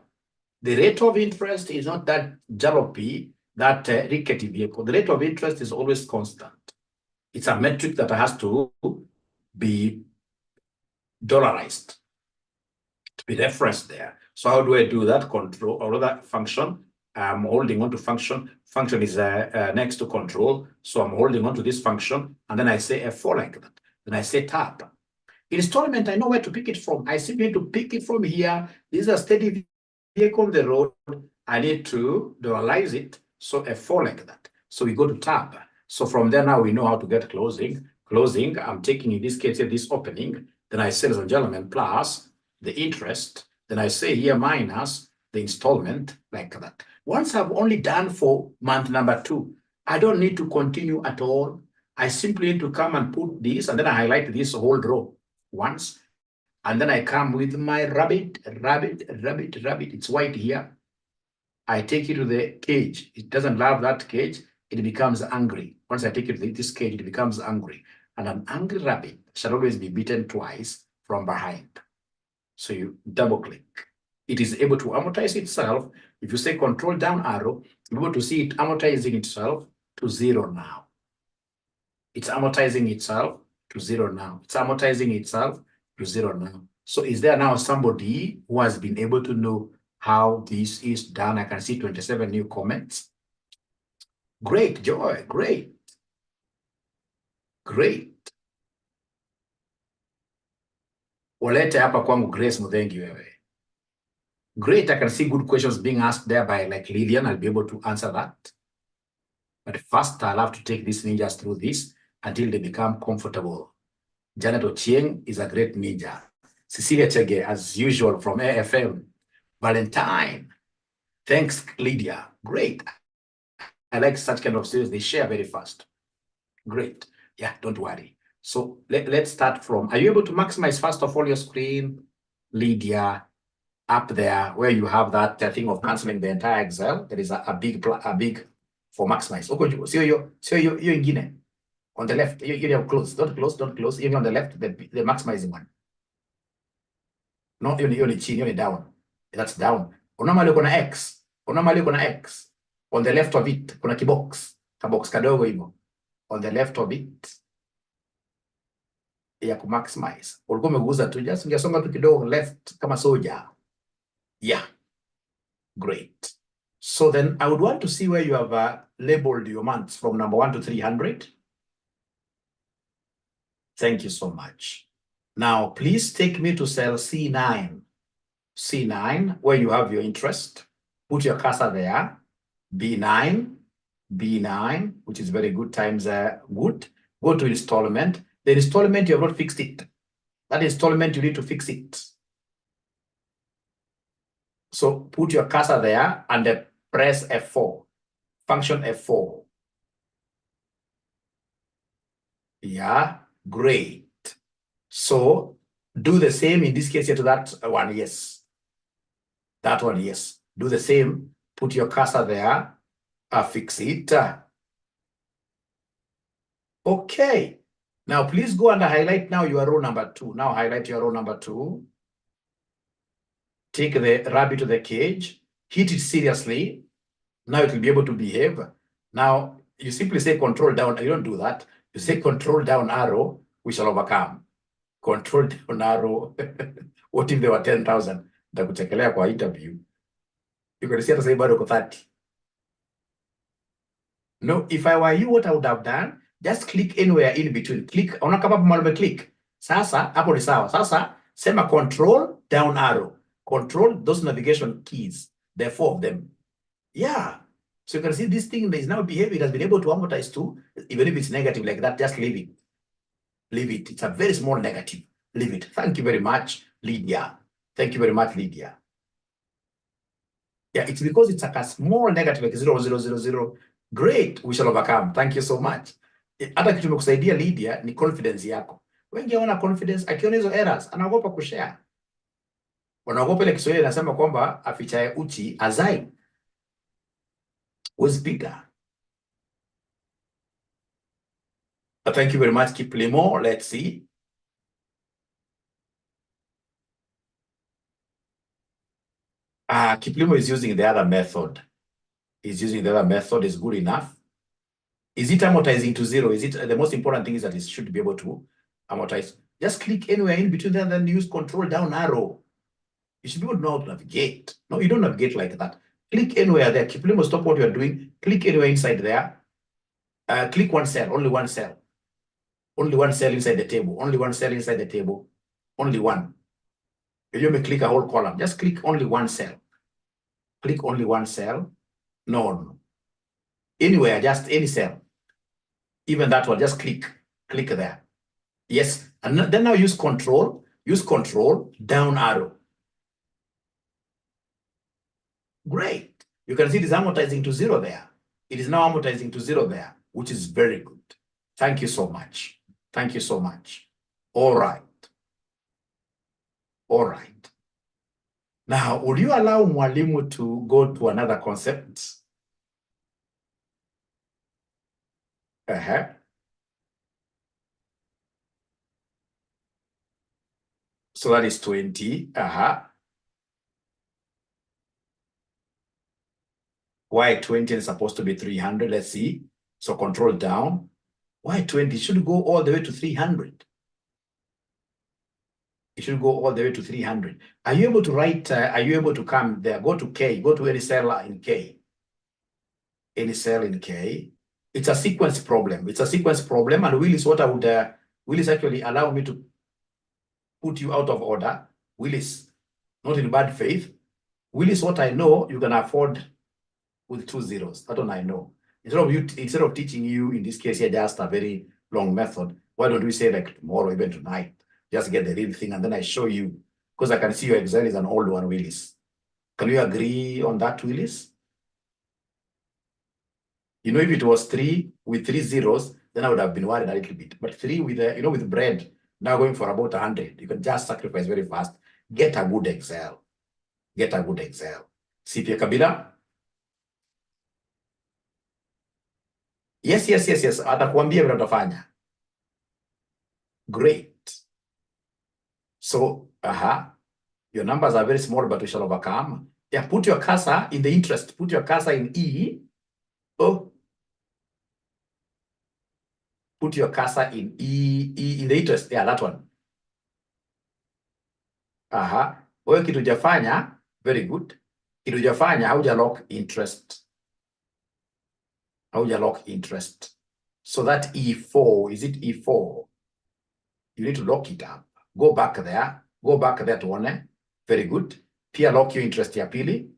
The rate of interest is not that jalopy, that rickety vehicle. The rate of interest is always constant. It's a metric that has to be dollarized, to be referenced there. So how do I do that? Control or that function. I'm holding on to function. Function is next to control. So I'm holding on to this function. And then I say F4 like that. Then I say tab. Installment, I know where to pick it from. I simply need to pick it from here. This is a steady vehicle on the road. I need to dollarize it. So F4 like that. So we go to tab. So from there now we know how to get closing. Closing, I'm taking in this case this opening. Then I say, ladies and gentlemen, plus the interest. Then I say here minus the installment like that. Once I've only done for month number 2, I don't need to continue at all. I simply need to come and put this, and then I highlight this whole row once. And then I come with my rabbit. It's white here. I take it to the cage. It doesn't love that cage. It becomes angry. Once I take it to this cage, it becomes angry. And an angry rabbit shall always be beaten twice from behind. So you double click. It is able to amortize itself. If you say control down arrow, you're able to see it amortizing itself to 0 now. It's amortizing itself to 0 now. It's amortizing itself to 0 now. So is there now somebody who has been able to know how this is done? I can see 27 new comments. Great, Joy, great. Great. Walete hapa kwangu Grace Mudhengi wewe. Great, I can see good questions being asked there by like Lillian. I'll be able to answer that. But first, I'll have to take these ninjas through this until they become comfortable. Janet Ochieng is a great ninja. Cecilia Chege, as usual, from AFM. Valentine. Thanks, Lydia. Great. I like such kind of series. They share very fast. Great. Yeah, don't worry. So let's start from, are you able to maximize first of all your screen, Lydia up there where you have that thing of canceling the entire Excel, there is a big for maximize. See your ingine on the left. You close, don't close. Even on the left, the maximizing one. No, you're chini, you're down. That's down. Normally kuna X. Normally kuna X. On the left of it, kuna kibox. Kabox kadogo hivyo. On the left of it, ya ku maximize. Ulikuwa umeguza tu, just ungesonga tu kidogo left kama soja. Yeah. Great. So then I would want to see where you have labeled your months from number 1 to 300. Thank you so much. Now, please take me to cell C9. C9, where you have your interest. Put your cursor there. B9, which is very good times good. Go to installment. The installment, you have not fixed it. That installment, you need to fix it. So put your cursor there and press F4. Function F4. Yeah, great. So do the same in this case here to that one, yes. That one, yes. Do the same. Put your cursor there. Fix it. Okay. Now, please go and highlight now your row number 2. Now, highlight your row number 2. Take the rabbit to the cage. Hit it seriously. Now, it will be able to behave. Now, you simply say control down. You don't do that. You say control down arrow. We shall overcome. Control down arrow. What if there were 10,000? Nitakuchekelea kwa interview. You could see say bado 30. No, if I were you, what I would have done, just click anywhere in between. Click, ona kama malome click. Sasa, hapo ni sawa. Sasa, sema control down arrow. Control those navigation keys. There are 4 of them. Yeah. So you can see this thing is now behaving. It has been able to amortize too. Even if it's negative like that, just leave it. Leave it. It's a very small negative. Leave it. Thank you very much, Lydia. Thank you very much, Lydia. Yeah, it's because it's like a small negative, like 0, 0, 0, 0. Great, we shall overcome. Thank you so much. Hata kitu nimekusaidia Lydia ni confidence yako. Wengi wana confidence, akiona hizo errors, anaogopa kushare. Wanaogopa ile Kiswahili inasema kwamba afichaye uchi azai. Was bigger. Thank you very much, Kiplimo. Let's see. Kiplimo is using the other method. He's using the other method. Is good enough. Is it amortizing to 0? Is it the most important thing is that it should be able to amortize. Just click anywhere in between there and then use control down arrow. You should be able to know how to navigate. No, you don't navigate like that. Click anywhere there. Kiplimo, stop what you're doing. Click anywhere inside there. Click one cell, only one cell. Only one cell inside the table. Only one cell inside the table. Only one. You may click a whole column. Just click only one cell. Click only one cell. No. Anywhere, just any cell. Even that one, just click there. Yes. And then now use control down arrow. Great. You can see it is amortizing to 0 there. It is now amortizing to 0 there, which is very good. Thank you so much. Thank you so much. All right. All right. Now, would you allow Mwalimu to go to another concept? So that is 20. Why 20 is supposed to be 300? Let's see. So control down. Why 20? It should go all the way to 300. It should go all the way to 300. Are you able to write, are you able to come there? Go to K, go to any cell in K. Any cell in K. It's a sequence problem. It's a sequence problem. And Willis, what I would, Willis actually allow me to put you out of order. Willis, not in bad faith. Willis, what I know, you can afford with 2 zeros. That one I know. Instead of teaching you, in this case here, just a very long method, why don't we say like tomorrow, even tonight? Just get the real thing, and then I show you, because I can see your Excel is an old one, Willis. Can you agree on that, Willis? You know, if it was 3 with 3 zeros, then I would have been worried a little bit. But 3 with, you know, with bread, now going for about 100, you can just sacrifice very fast. Get a good Excel. get a good Excel. CPA Kabila? Yes. Atakuambia vile utafanya. Great. So, your numbers are very small, but we shall overcome. Yeah, put your cursor in the interest. Put your cursor in E. Oh. Put your cursor in E in the interest. Yeah, that one. Wewe kitu hujafanya, very good. Kitu hujafanya, hauja lock interest. Hauja lock interest. So that E4, is it E4? You need to lock it up. Go back there. Go back there tuone. Very good. Pia lock your interest ya pili.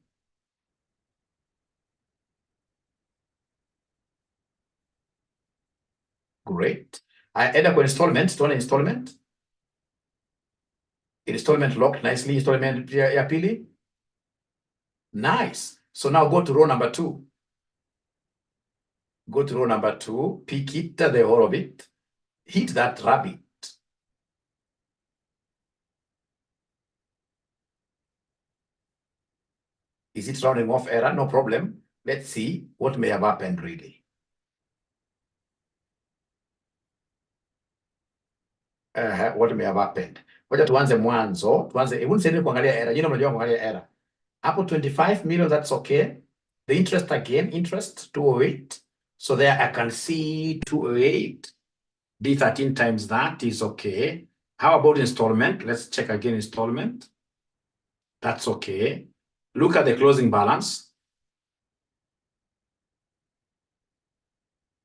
Great. Enda kwa installment. Tuone installment. Installment locked nicely. Installment ya pili. Nice. So now go to row number 2. Go to row number 2. Pick it, the whole of it. Hit that rabbit. Is it rounding off error? No problem. Let's see what may have happened really. What may have happened. Wacha tuanze mwanzo. Hebu nisaidie kuangalia error. Jina mnajua kuangalia error. Hapo 25 million, that's okay. The interest again, interest 208. So there I can see 208. D13 times that is okay. How about installment? Let's check again installment. That's okay. Look at the closing balance.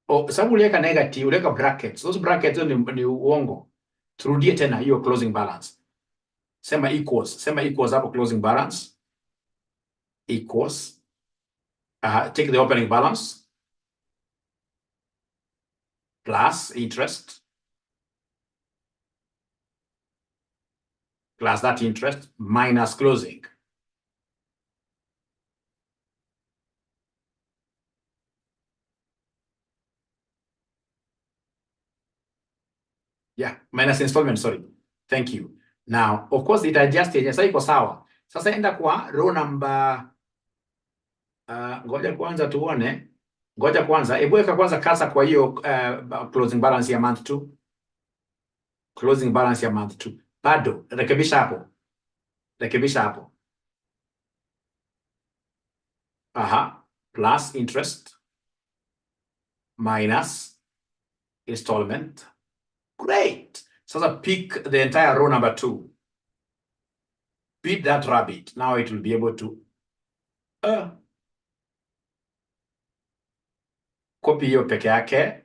Oh, sababu uliweka negative, uliweka brackets. Those brackets ni uongo. Turudie tena hiyo closing balance. Sema equals hapo closing balance. Equals. Take the opening balance. Plus interest. Plus that interest minus closing. Yeah, minus installment, sorry. Thank you. Now, of course, it adjusted. Sasa iko sawa. Sasa enda kwa row number ngoja kwanza tuone. Ngoja kwanza, hebu weka kwanza kasa kwa hiyo closing balance ya month 2. Closing balance ya month 2. Bado, rekebisha hapo. Rekebisha hapo. Plus interest minus installment. Great. Sasa pick the entire row number 2. Beat that rabbit. Now it will be able to copy hiyo peke yake.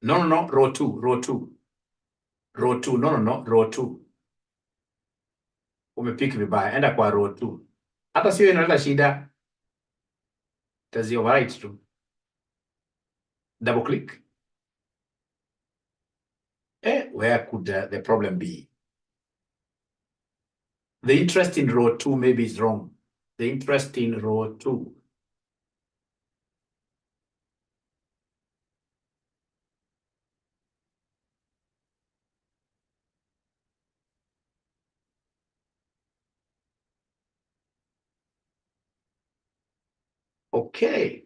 No, row 2. Row 2. No, row 2. Umepick vibaya. Enda kwa row 2. Hata sio inaleta shida. Tazi overwrite tu. Double click. Where could the problem be? The interest in row 2 maybe is wrong. The interest in row 2. Okay.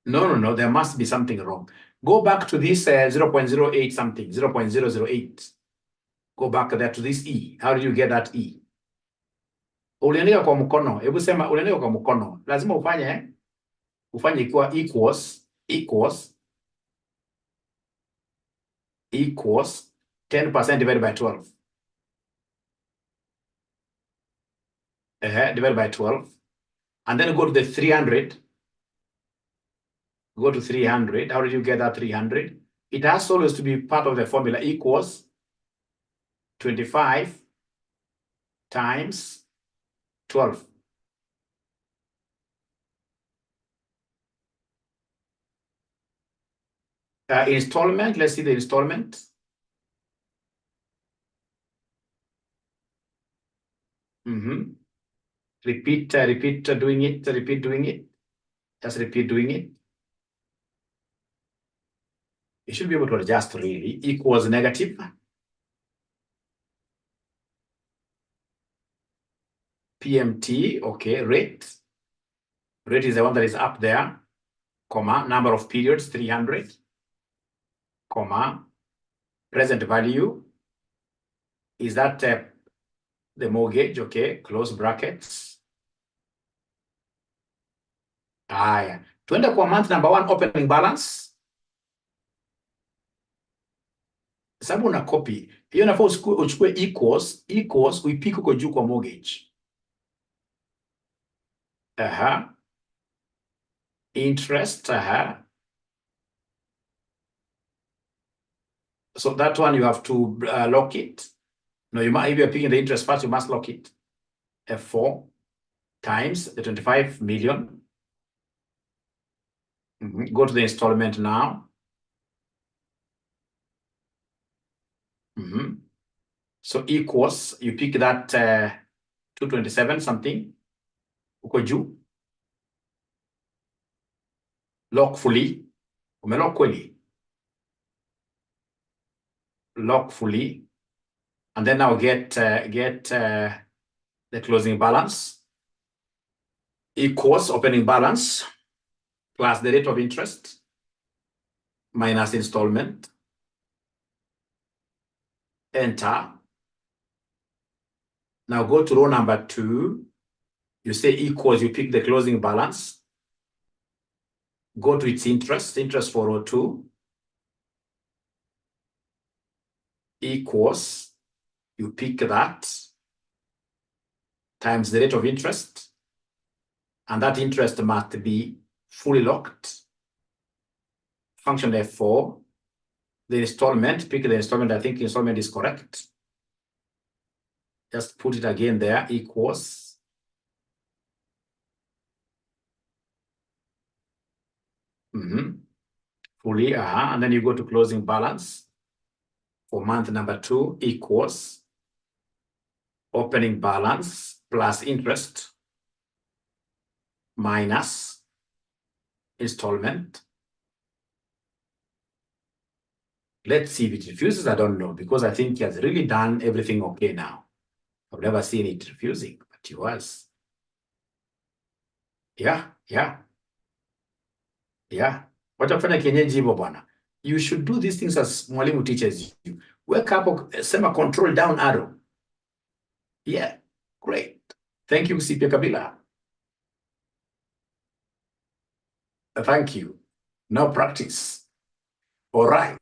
No, there must be something wrong. Go back to this 0.08 something, 0.008. Go back there to this E. How did you get that E? Uliandika kwa mkono. Hebu sema uliandika kwa mkono. Lazima ufanye ikiwa equals 10% divided by 12. Divided by 12. And then go to the 300. Go to 300. How did you get that 300? It has always to be part of the formula. Equals 25 times 12. Installment. Let's see the installment. Repeat doing it. Just repeat doing it. You should be able to adjust really. Equals negative. PMT, okay, rate. Rate is the one that is up there, comma, number of periods, 300, comma, present value. Is that the mortgage? Okay, close brackets. Haya, tuende kwa month number 1, opening balance. Sababu una copy hiyo, nafaa uchukue equals uipike huko juu kwa mortgage. Interest, so that one you have to lock it. No, if you're picking the interest first, you must lock it. F4 times the 25 million. Go to the installment now. So equals, you pick that 227 something. Uko juu. Lock fully. Umelock kweli. Lock fully. And then now get the closing balance. Equals opening balance plus the rate of interest minus installment. Enter. Now go to row number 2. You say equals, you pick the closing balance. Go to its interest for row 2. Equals, you pick that times the rate of interest. And that interest must be fully locked. Function F4. The installment, pick the installment. I think installment is correct. Just put it again there, equals. Fully, and then you go to closing balance for month number 2 equals opening balance plus interest minus installment. Let's see if it refuses. I don't know, because I think he has really done everything okay now. I've never seen it refusing, but he was. Yeah. Wacha kufanya kienyeji hivyo bwana. You should do these things as mwalimu teaches you. Wake up, sema control down arrow. Yeah, great. Thank you, CP Kabila. Thank you. Now practice. All right.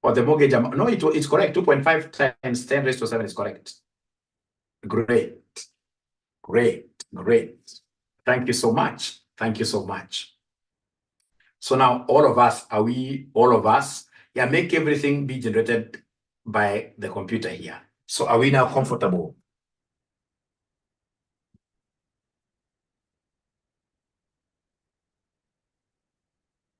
Or the mortgage amount. No, it's correct. 2.5 times 10 raised to 7 is correct. Great. Thank you so much. So now all of us, make everything be generated by the computer here. So are we now comfortable?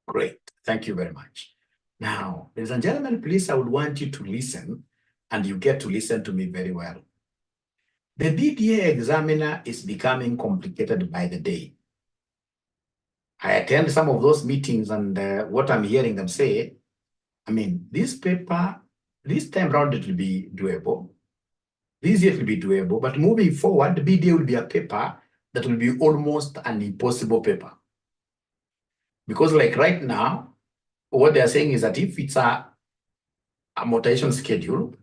Great. Thank you very much. Now, ladies and gentlemen, please, I would want you to listen, and you get to listen to me very well. The BDA examiner is becoming complicated by the day. I attend some of those meetings, and what I'm hearing them say, I mean, this paper, this time around, it will be doable. This year will be doable, but moving forward, the BDA will be a paper that will be almost an impossible paper. Because like right now, what they're saying is that if it's a amortization schedule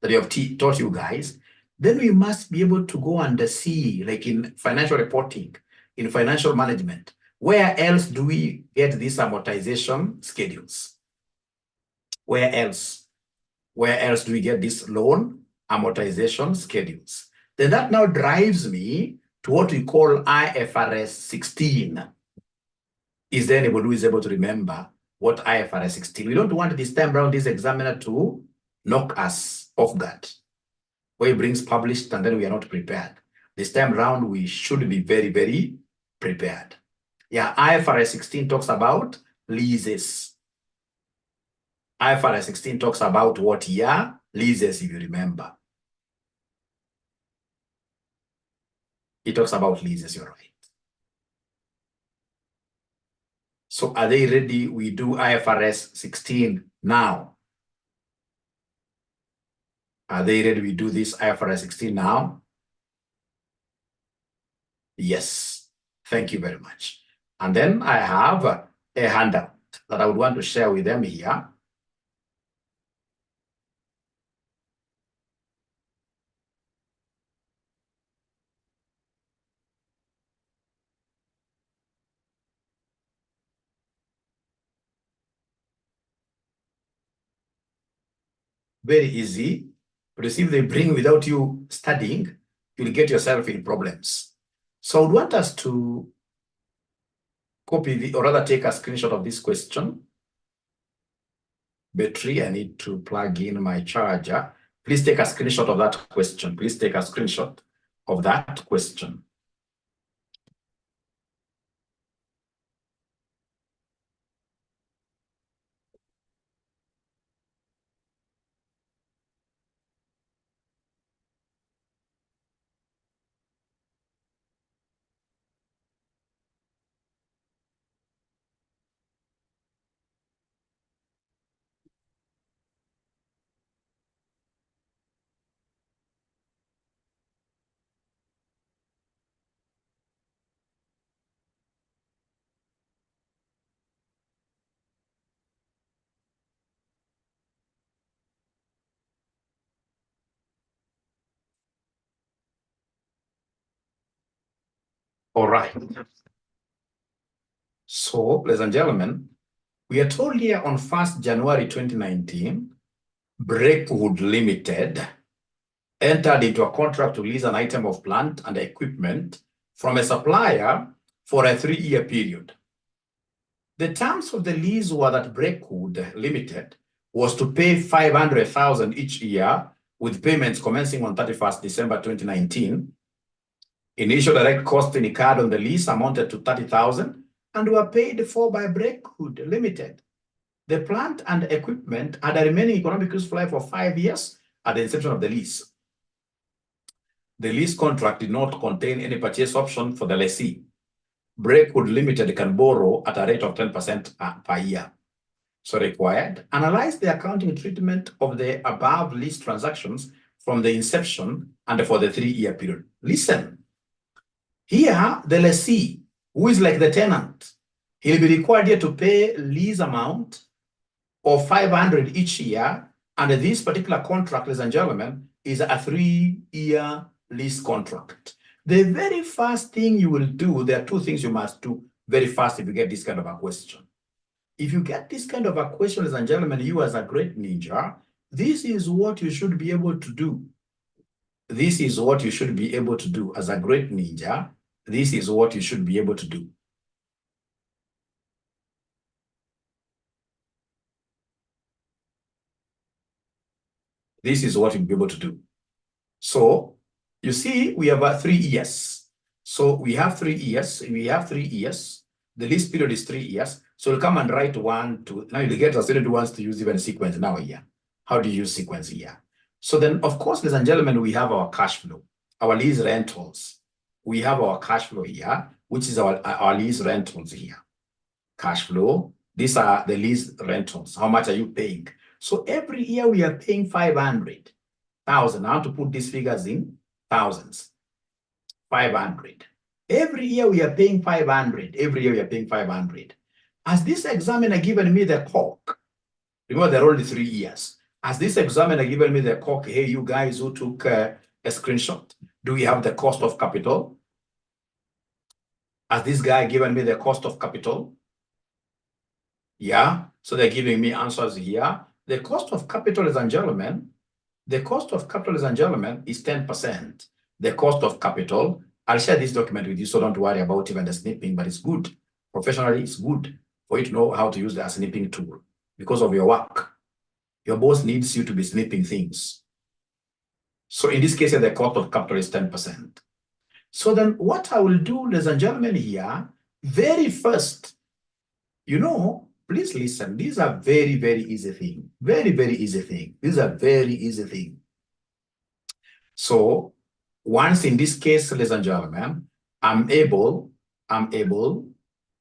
that you have taught you guys, then we must be able to go and see, like in financial reporting, in financial management, where else do we get these amortization schedules? Where else do we get these loan amortization schedules? Then that now drives me to what we call IFRS 16. Is there anybody who is able to remember what IFRS 16? We don't want this time around this examiner to knock us off guard, where he brings published and then we are not prepared. This time around, we should be very, very prepared. Yeah, IFRS 16 talks about leases. IFRS 16 talks about what year? Leases, if you remember. It talks about leases, you're right. So are they ready? We do IFRS 16 now. Are they ready? We do this IFRS 16 now? Yes. Thank you very much. And then I have a handout that I would want to share with them here. Very easy. But you see, if they bring without you studying, you'll get yourself in problems. So I would want us to copy or rather take a screenshot of this question. Battery, I need to plug in my charger. Please take a screenshot of that question. Please take a screenshot of that question. All right. So, ladies and gentlemen, we are told here on 1st January 2019, Breakwood Limited entered into a contract to lease an item of plant and equipment from a supplier for a 3-year period. The terms of the lease were that Breakwood Limited was to pay $500,000 each year, with payments commencing on 31st December 2019. Initial direct costs incurred on the lease amounted to $30,000 and were paid for by Breakwood Limited. The plant and equipment had a remaining economic useful life of 5 years at the inception of the lease. The lease contract did not contain any purchase option for the lessee. Breakwood Limited can borrow at a rate of 10% per year. So required, analyze the accounting treatment of the above lease transactions from the inception and for the 3-year period. Listen, here the lessee, who is like the tenant, he'll be required here to pay lease amount of $500 each year, and this particular contract, ladies and gentlemen, is a 3-year lease contract. The very first thing you will do, there are 2 things you must do very fast if you get this kind of a question. If you get this kind of a question, ladies and gentlemen, you as a great ninja, this is what you should be able to do. This is what you should be able to do as a great ninja. This is what you should be able to do. This is what you'll be able to do. So you see, we have 3 years. So we have 3 years. We have 3 years. The lease period is 3 years. So we'll come and write 1, 2. Now you'll get a student who wants to use even sequence now here. How do you use sequence here? So then, of course, ladies and gentlemen, we have our cash flow, our lease rentals. We have our cash flow here, which is our lease rentals here. Cash flow. These are the lease rentals. How much are you paying? So every year we are paying 500,000. I want to put these figures in thousands. 500. Every year we are paying 500. Every year we are paying 500. As this examiner given me the cork, remember there are only 3 years. As this examiner given me the cork, hey, you guys who took a screenshot, do we have the cost of capital? Has this guy given me the cost of capital? Yeah, so they're giving me answers here. The cost of capital, ladies and gentlemen, the cost of capital, ladies and gentlemen, is 10%. The cost of capital, I'll share this document with you, so don't worry about even the snipping, but it's good. Professionally, it's good for you to know how to use the snipping tool because of your work. Your boss needs you to be snipping things. So in this case, the cost of capital is 10%. So then what I will do, ladies and gentlemen, here, very first, please listen. These are very, very easy thing. Very, very easy thing. These are very easy thing. So once in this case, ladies and gentlemen, I'm able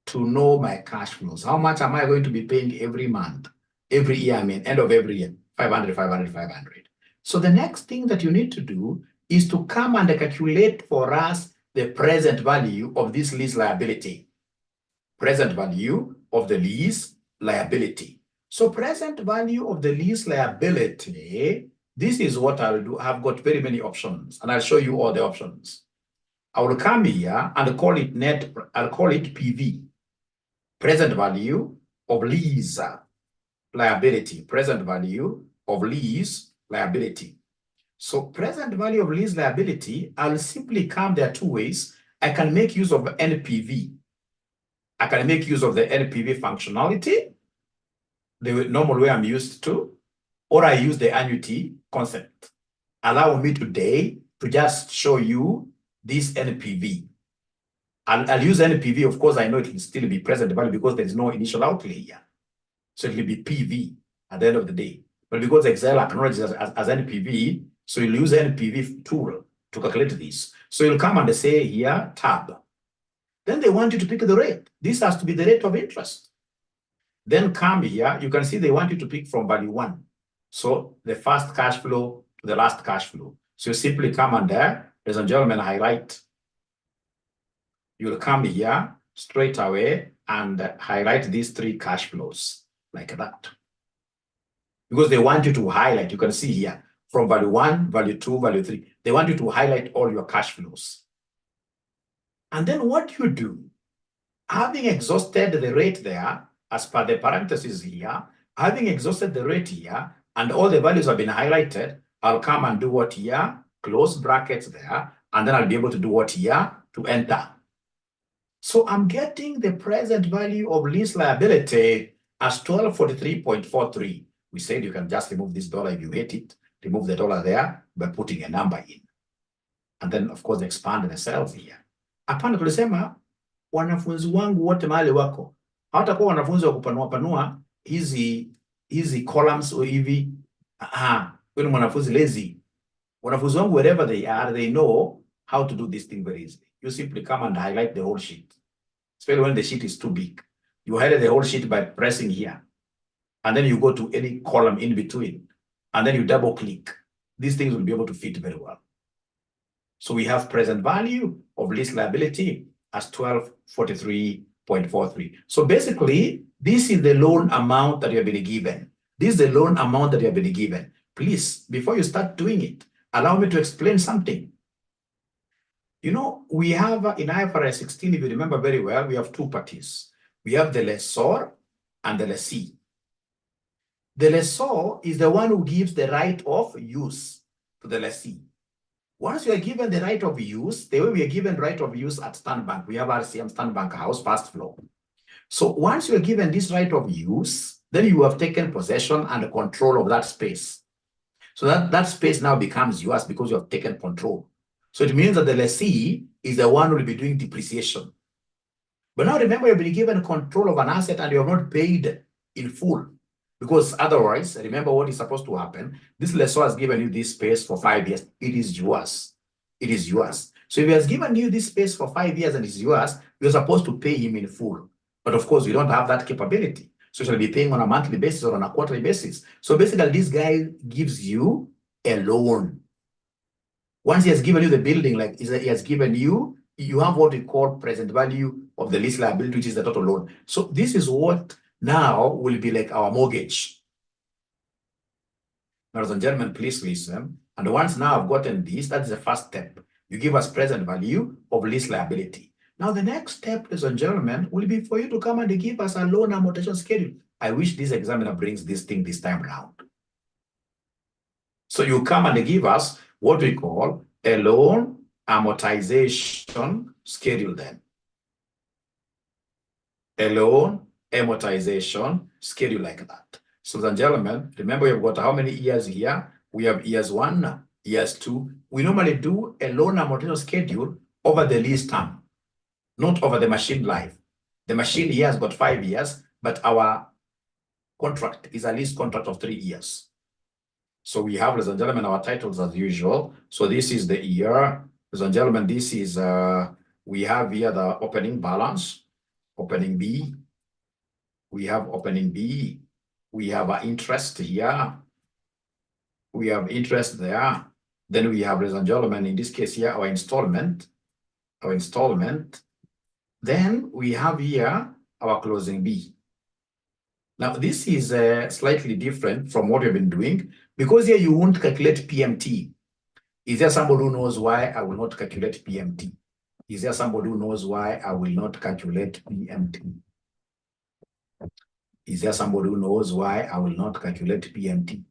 to know my cash flows. How much am I going to be paying every month? Every year, I mean, end of every year, 500, 500, 500. So the next thing that you need to do is to come and calculate for us the present value of this lease liability. Present value of the lease liability. So present value of the lease liability, this is what I'll do. I've got very many options, and I'll show you all the options. I will come here and call it net, I'll call it PV, present value of lease liability, present value of lease liability. So present value of lease liability, I'll simply come, there are two ways. I can make use of NPV. I can make use of the NPV functionality, the normal way I'm used to, or I use the annuity concept. Allow me today to just show you this NPV. I'll use NPV. Of course, I know it will still be present value because there is no initial outlay here. So it will be PV at the end of the day. But because Excel acknowledges as NPV, so you'll use NPV tool to calculate this. So you'll come and say here, tab. Then they want you to pick the rate. This has to be the rate of interest. Then come here, you can see they want you to pick from value 1. So the first cash flow to the last cash flow. So you simply come and there, ladies and gentlemen, highlight. You'll come here straight away and highlight these 3 cash flows like that. Because they want you to highlight, you can see here, from value 1, value 2, value 3. They want you to highlight all your cash flows. And then what you do, having exhausted the rate there, as per the parentheses here, having exhausted the rate here, and all the values have been highlighted, I'll come and do what here, close brackets there, and then I'll be able to do what here, to enter. So I'm getting the present value of lease liability as 1243.43. We said you can just remove this dollar if you hate it, remove the dollar there by putting a number in. And then, of course, expand the cells here. Hapana, tulisema wanafunzi wangu wote mahali wako hawatakuwa wanafunzi wa kupanua hizi columns au hivi. Wewe mwanafunzi lazy. Wanafunzi wangu, wherever they are, they know how to do this thing very easily. You simply come and highlight the whole sheet, especially when the sheet is too big. You highlight the whole sheet by pressing here, and then you go to any column in between, and then you double click. These things will be able to fit very well. So we have present value of lease liability as 1243.43. So basically, this is the loan amount that you have been given. This is the loan amount that you have been given. Please, before you start doing it, allow me to explain something. You know, we have in IFRS 16, if you remember very well, we have 2 parties. We have the lessor and the lessee. The lessor is the one who gives the right of use to the lessee. Once you are given the right of use, the way we are given right of use at Stanbank, we have RCM Stanbank House, first floor. So once you are given this right of use, then you have taken possession and control of that space. So that space now becomes yours because you have taken control. So it means that the lessee is the one who will be doing depreciation. But now remember, you've been given control of an asset and you have not paid in full. Because otherwise, remember what is supposed to happen. This lessor has given you this space for 5 years. It is yours. It is yours. So if he has given you this space for 5 years and it's yours, you're supposed to pay him in full. But of course, you don't have that capability. So you shall be paying on a monthly basis or on a quarterly basis. So basically, this guy gives you a loan. Once he has given you the building, like he has given you, you have what we call present value of the lease liability, which is the total loan. So this is what now will be like our mortgage. Ladies and gentlemen, please listen. And once now I've gotten this, that's the first step. You give us present value of lease liability. Now the next step, ladies and gentlemen, will be for you to come and give us a loan amortization schedule. I wish this examiner brings this thing this time around. So you come and give us what we call a loan amortization schedule then. A loan amortization schedule like that. So, ladies and gentlemen, remember we've got how many years here? We have years 1, years 2. We normally do a loan amortization schedule over the lease term, not over the machine life. The machine here has got 5 years, but our contract is a lease contract of 3 years. So we have, ladies and gentlemen, our titles as usual. So this is the year. Ladies and gentlemen, this is, we have here the opening balance, opening B. We have opening B. We have our interest here. We have interest there. Then we have, ladies and gentlemen, in this case here, our installment. Then we have here our closing B. Now, this is slightly different from what we've been doing because here you won't calculate PMT. Is there somebody who knows why I will not calculate PMT? Is there somebody who knows why I will not calculate PMT? Is there somebody who knows why I will not calculate PMT?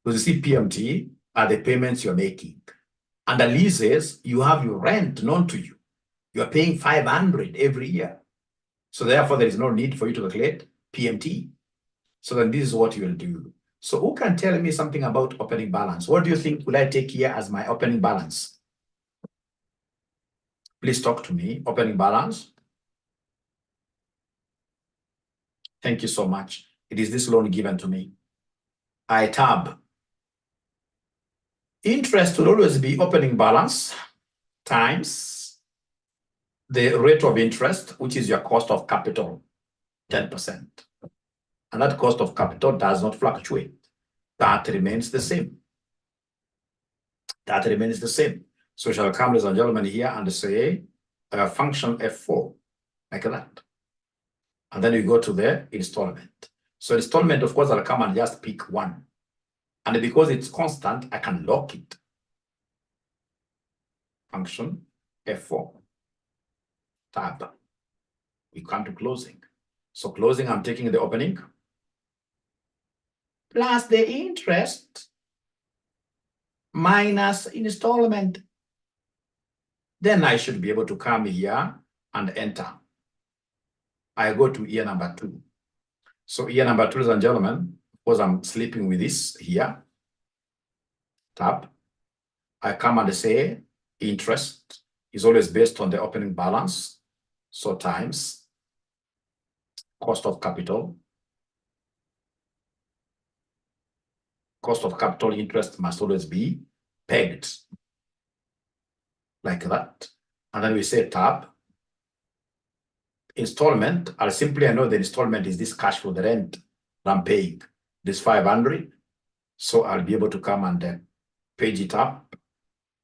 Because you see, PMT are the payments you're making. And the leases, you have your rent known to you. You're paying 500 every year. So therefore, there is no need for you to calculate PMT. So then this is what you will do. So who can tell me something about opening balance? What do you think will I take here as my opening balance? Please talk to me. Opening balance. Thank you so much. It is this loan given to me. I tab. Interest will always be opening balance times the rate of interest, which is your cost of capital, 10%. And that cost of capital does not fluctuate. That remains the same. That remains the same. So shall come, ladies and gentlemen, here and say function F4, like that. And then you go to the installment. So installment, of course, I'll come and just pick one. And because it's constant, I can lock it. Function F4. Tab. We come to closing. So closing, I'm taking the opening plus the interest minus installment. Then I should be able to come here and enter. I go to year number 2. So year number 2, ladies and gentlemen, because I'm sleeping with this here, tab, I come and say interest is always based on the opening balance. So times cost of capital. Cost of capital interest must always be pegged like that. And then we say tab. Installment, I know the installment is this cash for the rent I'm paying, this 500. So I'll be able to come and page it up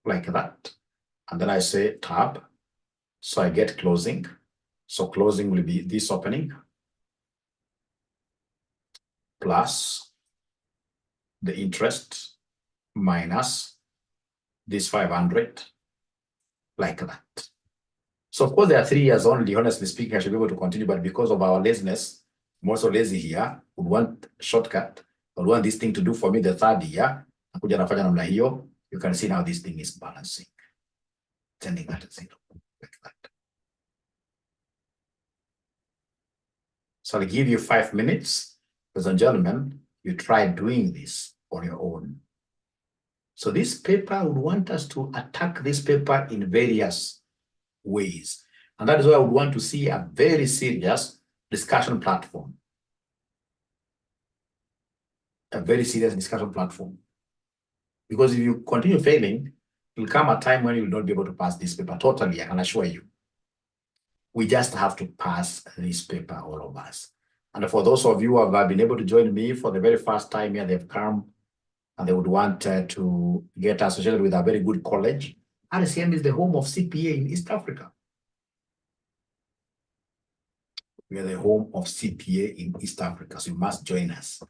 like that. And then I say tab. So I get closing. So closing will be this opening plus the interest minus this 500 like that. So of course there are 3 years only. Honestly speaking, I should be able to continue, but because of our laziness, I'm also lazy here, would want shortcut, would want this thing to do for me the 3rd year. You can see now this thing is balancing, sending that to 0 like that. So I'll give you 5 minutes, ladies and gentlemen, you try doing this on your own. So this paper would want us to attack this paper in various ways. And that is why I would want to see a very serious discussion platform. A very serious discussion platform. Because if you continue failing, it will come a time when you will not be able to pass this paper totally, I can assure you. We just have to pass this paper, all of us. And for those of you who have been able to join me for the very first time here, they've come and they would want to get associated with a very good college. RCM is the home of CPA in East Africa. We are the home of CPA in East Africa, so you must join us.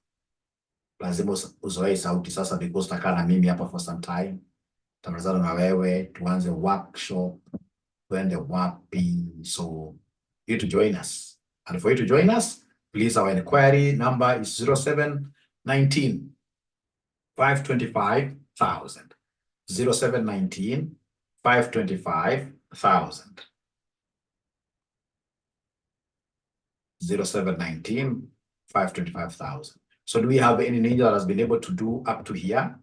Lazima uzoee sauti sasa because takaa na mimi hapa for some time. Tamalizana na wewe, tuanze workshop, tuende wapi. So you to join us. And for you to join us, please, our inquiry number is 0719 525,000. 0719 525,000. 0719 525,000. So do we have any ninja that has been able to do up to here?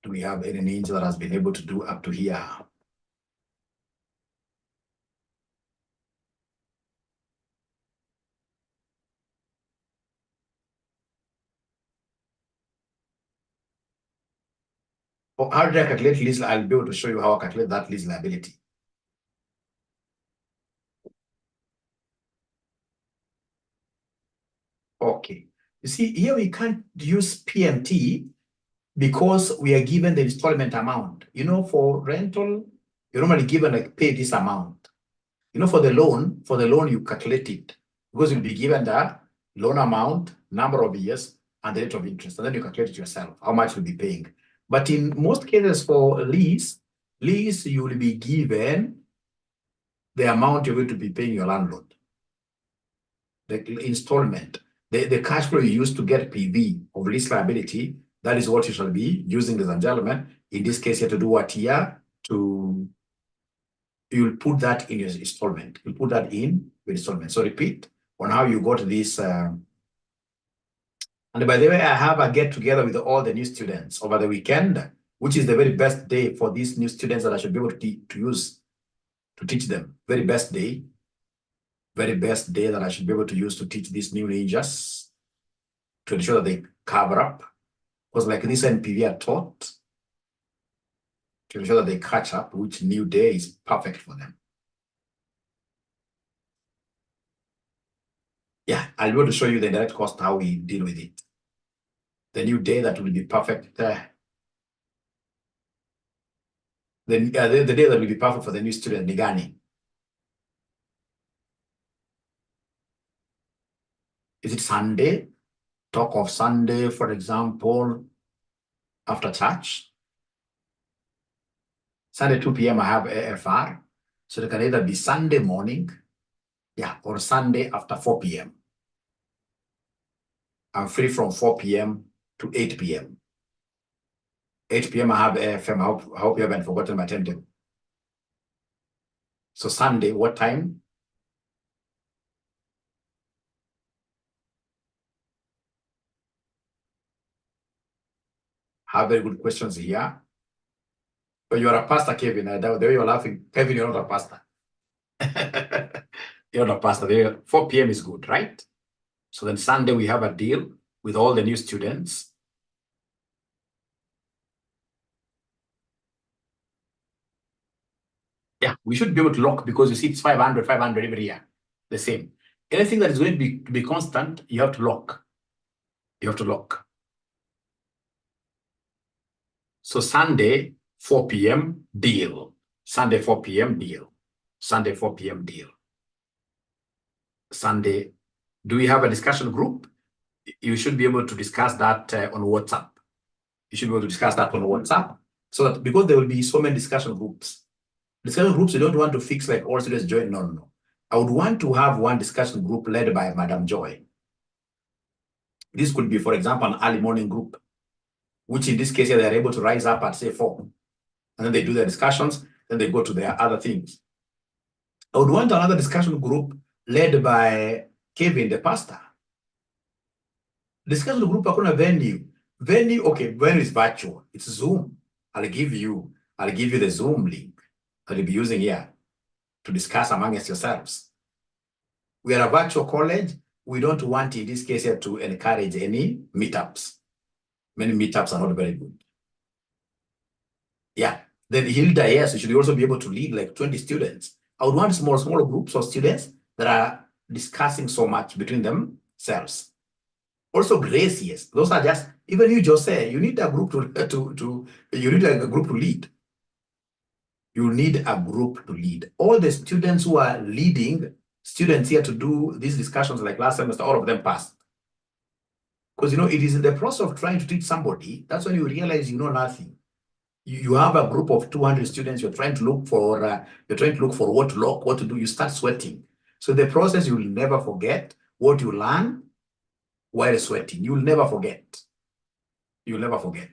Do we have any ninja that has been able to do up to here? Or how did I calculate lease? I'll be able to show you how I calculate that lease liability. Okay. You see, here we can't use PMT because we are given the installment amount. You know, for rental, you're normally given like pay this amount. You know, for the loan, you calculate it because you'll be given the loan amount, number of years, and the rate of interest, and then you calculate it yourself, how much you'll be paying. But in most cases for lease, you will be given the amount you're going to be paying your landlord, the installment, the cash flow you use to get PV of lease liability. That is what you shall be using, ladies and gentlemen. In this case, you have to do what here to, you'll put that in your installment. You'll put that in your installment. So repeat on how you got this. And by the way, I have a get together with all the new students over the weekend, which is the very best day for these new students that I should be able to use to teach them. Very best day that I should be able to use to teach these new ninjas to ensure that they cover up. Because like this NPV are taught, to ensure that they catch up, which new day is perfect for them. Yeah, I'll be able to show you the direct cost, how we deal with it. The new day that will be perfect there. The day that will be perfect for the new student, Nigani. Is it Sunday? Talk of Sunday, for example, after church. Sunday, 2 p.m. I have AFR. So it can either be Sunday morning, yeah, or Sunday after 4 p.m. I'm free from 4 p.m. to 8 p.m. 8 p.m. I have AFM. I hope you haven't forgotten my timetable. So Sunday, what time? Have very good questions here. But you are a pastor, Kevin. The way you're laughing, Kevin, you're not a pastor. You're not a pastor. 4 p.m. is good, right? So then Sunday, we have a deal with all the new students. Yeah, we should be able to lock because you see it's 500 every year, the same. Anything that is going to be constant, you have to lock. You have to lock. So Sunday, 4 p.m. deal. Sunday, 4 p.m. deal. Sunday, 4 p.m. deal. Sunday, do we have a discussion group? You should be able to discuss that on WhatsApp. You should be able to discuss that on WhatsApp. So that because there will be so many discussion groups. Discussion groups, you don't want to fix like all students join. No. I would want to have one discussion group led by Madam Joy. This could be, for example, an early morning group, which in this case, they're able to rise up at say 4. And then they do their discussions, then they go to their other things. I would want another discussion group led by Kevin, the pastor. Discussion group on a venue. Okay, venue is virtual. It's Zoom. I'll give you the Zoom link that you'll be using here to discuss amongst yourselves. We are a virtual college. We don't want in this case here to encourage any meetups. Many meetups are not very good. Yeah. Then Hilda, yes, you should also be able to lead like 20 students. I would want small groups of students that are discussing so much between themselves. Also, Grace, yes, those are just, even you, Jose, you need a group you need a group to lead. You need a group to lead. All the students who are leading students here to do these discussions like last semester, all of them passed. Because, you know, it is in the process of trying to teach somebody, that's when you realize you know nothing. You have a group of 200 students, you're trying to look for what to lock, what to do, you start sweating. So the process, you will never forget what you learn while sweating. You'll never forget. You'll never forget.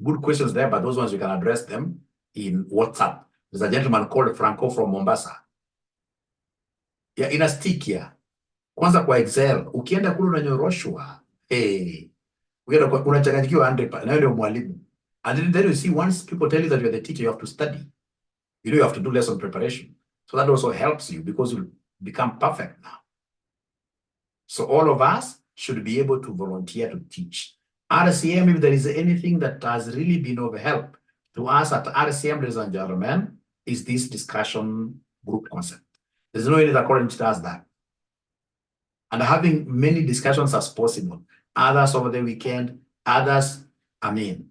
Good questions there, but those ones you can address them in WhatsApp. There's a gentleman called Franco from Mombasa. Yeah, in a stick here. Kwanza kwa Excel, ukienda kule unanyoroshwa, unachanganyikiwa 100%, na ndio mwalimu. And then you see, once people tell you that you're the teacher, you have to study. You know, you have to do lesson preparation. So that also helps you because you'll become perfect now. So all of us should be able to volunteer to teach. RCM, if there is anything that has really been of help to us at RCM, ladies and gentlemen, is this discussion group concept. There's no any other college that does that. And having many discussions as possible, others over the weekend, others, I mean,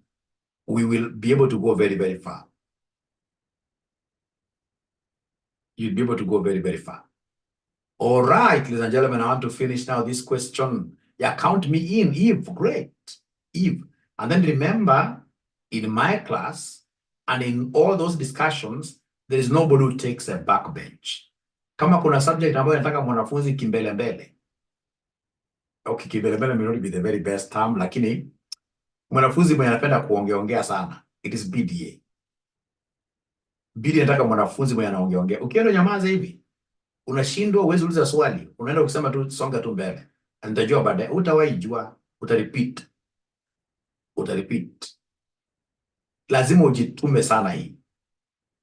we will be able to go very, very far. You'll be able to go very, very far. All right, ladies and gentlemen, I want to finish now this question. Yeah, count me in, Eve. Great, Eve. And then remember, in my class and in all those discussions, there is nobody who takes a backbench. Kama kuna subject ambayo nataka mwanafunzi kimbelembele. Okay, kimbelembele may not be the very best term, lakini mwanafunzi mwenye anapenda kuongeongea sana, it is BDA. BDA nataka mwanafunzi mwenye anaongeongea. Ukienda nyamaza hivi, unashindwa, uwezi uliza swali, unaenda ukisema tu songa tu mbele. Nitajua baadaye, utawahi jua, utarepeat. Lazima ujitume sana hii.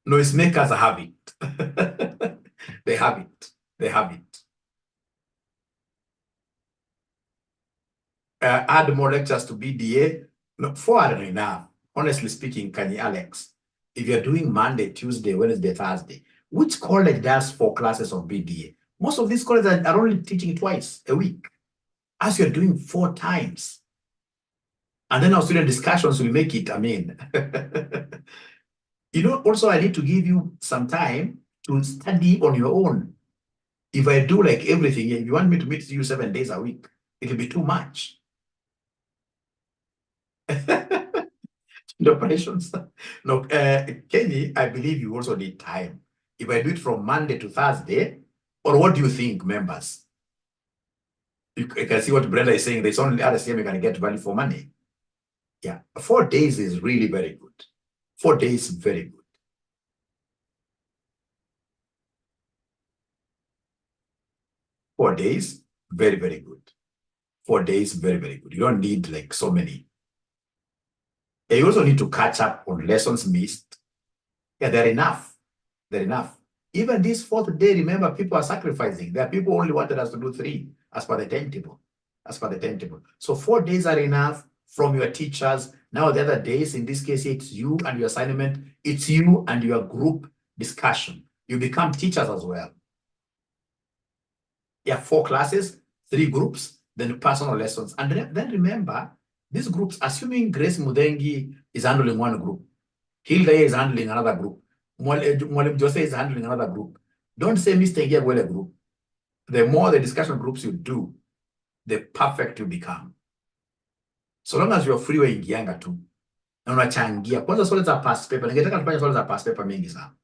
Noise makers have it. They have it. Add more lectures to BDA. No, 4 are enough. Honestly speaking, Kanye Alex, if you're doing Monday, Tuesday, Wednesday, Thursday, which college does 4 classes of BDA? Most of these colleges are only teaching twice a week. As you're doing 4 times. And then our student discussions will make it, I mean. You know, also I need to give you some time to study on your own. If I do like everything, if you want me to meet you 7 days a week, it'll be too much. The operations. No, Kenny, I believe you also need time. If I do it from Monday to Thursday, or what do you think, members? You can see what Brenda is saying. There's only RCM you can get value for money. Yeah, 4 days is really very good. 4 days, very good. 4 days, very, very good. 4 days, very, very good. You don't need like so many. And you also need to catch up on lessons missed. Yeah, they're enough. They're enough. Even this 4th day, remember, people are sacrificing. There are people who only wanted us to do 3 as per the timetable. So 4 days are enough from your teachers. Now the other days, in this case, it's you and your assignment. It's you and your group discussion. You become teachers as well. Yeah, 4 classes, 3 groups, then personal lessons. And then remember, these groups, assuming Grace Mudengi is handling 1 group, Hilda is handling another group, Mwalim Jose is handling another group. Don't say Mr. Ngia well a group. The more the discussion groups you do, the perfect you become. So long as you're free wa ingianga tu, na unachangia. Kwanza swali za past paper, ningetaka tufanye swali za past paper mingi sana.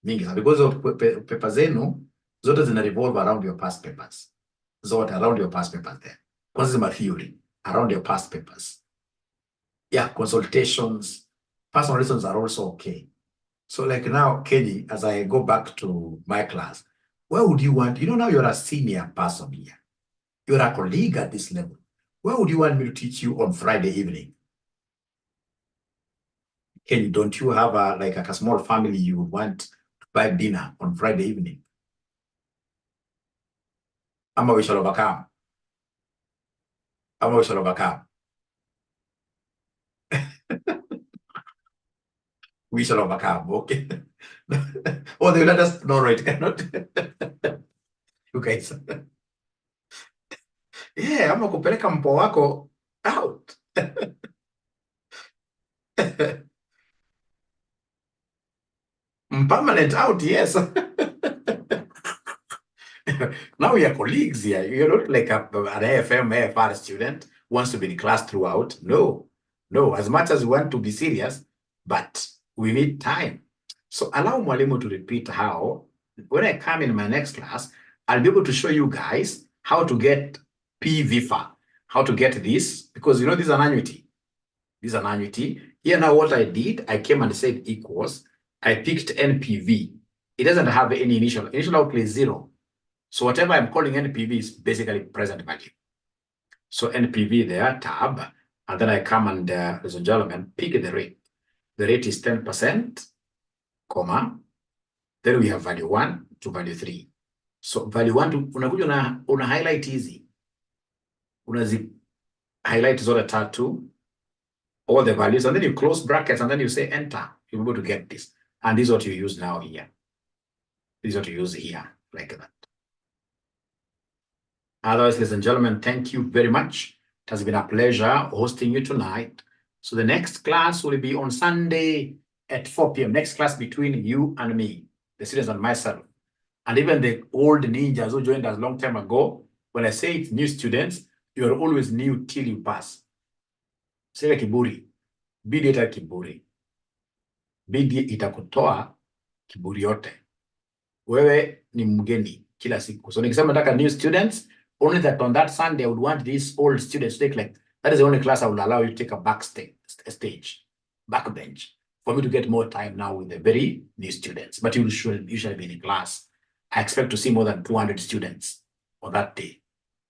Because of paper zenu, zote zina revolve around your past papers. Zote around your past papers there. Kwanza zima theory, around your past papers. Yeah, consultations, personal lessons are also okay. So like now, Kenny, as I go back to my class, where would you want, you know, now you're a senior person here. You're a colleague at this level. Where would you want me to teach you on Friday evening? Kenny, don't you have a small family you would want to buy dinner on Friday evening? Ama we shall overcome. We shall overcome, okay? Oh, they let us know, right? Cannot. You guys. Yeah, ama kupeleka mpo wako out. Permanent out, yes. Now we are colleagues here. You're not like an AFM, AFR student who wants to be in class throughout. No, as much as we want to be serious, but we need time. So allow Mwalimu to repeat how, when I come in my next class, I'll be able to show you guys how to get PVFA, how to get this, because you know this is an annuity. Here now what I did, I came and said equals, I picked NPV. It doesn't have any initial outlay is 0. So whatever I'm calling NPV is basically present value. So NPV there, tab, and then I come and, ladies and gentlemen, pick the rate. The rate is 10%, comma, then we have value 1 to value 3. So value 1 to, unakuja una highlight easy. Unazi highlight zote tatu, all the values, and then you close brackets, and then you say enter. You're able to get this. And this is what you use now here. This is what you use here. like that. Otherwise, ladies and gentlemen, thank you very much. It has been a pleasure hosting you tonight. So the next class will be on Sunday at 4 p.m. Next class between you and me, the students and myself. And even the old ninjas who joined us a long time ago, when I say it's new students, you are always new till you pass. Sile kiburi, bidii ita kiburi. Bidii itakutoa kiburi yote. Wewe ni mgeni kila siku. So nikisema nataka new students, only that on that Sunday I would want these old students to take, like, that is the only class I will allow you to take a backbench, for me to get more time now with the very new students. But you should usually be in class. I expect to see more than 200 students on that day.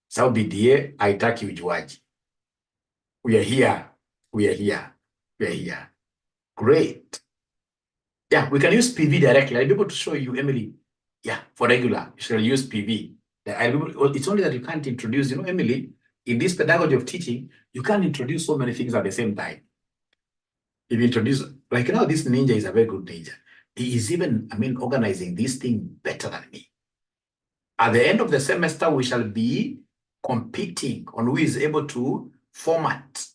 So BDA, haitaki ujuaji. We are here. We are here. We are here. Great. Yeah, we can use PV directly. I'll be able to show you, Emily. Yeah, for regular, you should use PV. It's only that you can't introduce, Emily, in this pedagogy of teaching, you can't introduce so many things at the same time. If you introduce, like, this ninja is a very good ninja. He is even, organizing this thing better than me. At the end of the semester, we shall be competing on who is able to format.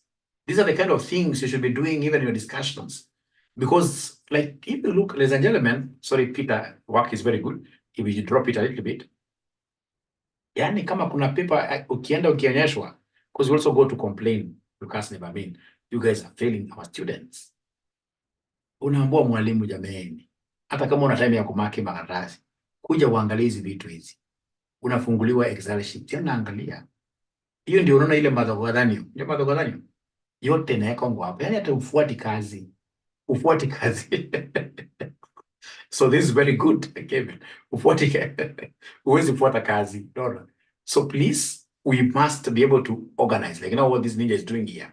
These are the kind of things you should be doing even in your discussions. Because, like, if you look, ladies and gentlemen, sorry, Peter, work is very good. If you drop it a little bit. Yani kama kuna paper, ukienda ukionyeshwa, because we also go to complain, because you guys are failing our students. Unaambua mwalimu, jameni, hata kama una time ya kumaki makaratasi, kuja uangalie hizi vitu hizi. Unafunguliwa Excel sheet, unaangalia. Hiyo ndio unaona ile madhogodhanyo. Ndio madhogodhanyo. Yote naweka hapo. Yani hata ufuati kazi. So this is very good, Kevin. Uwezi fuata kazi. So please, we must be able to organize. Like, what this ninja is doing here.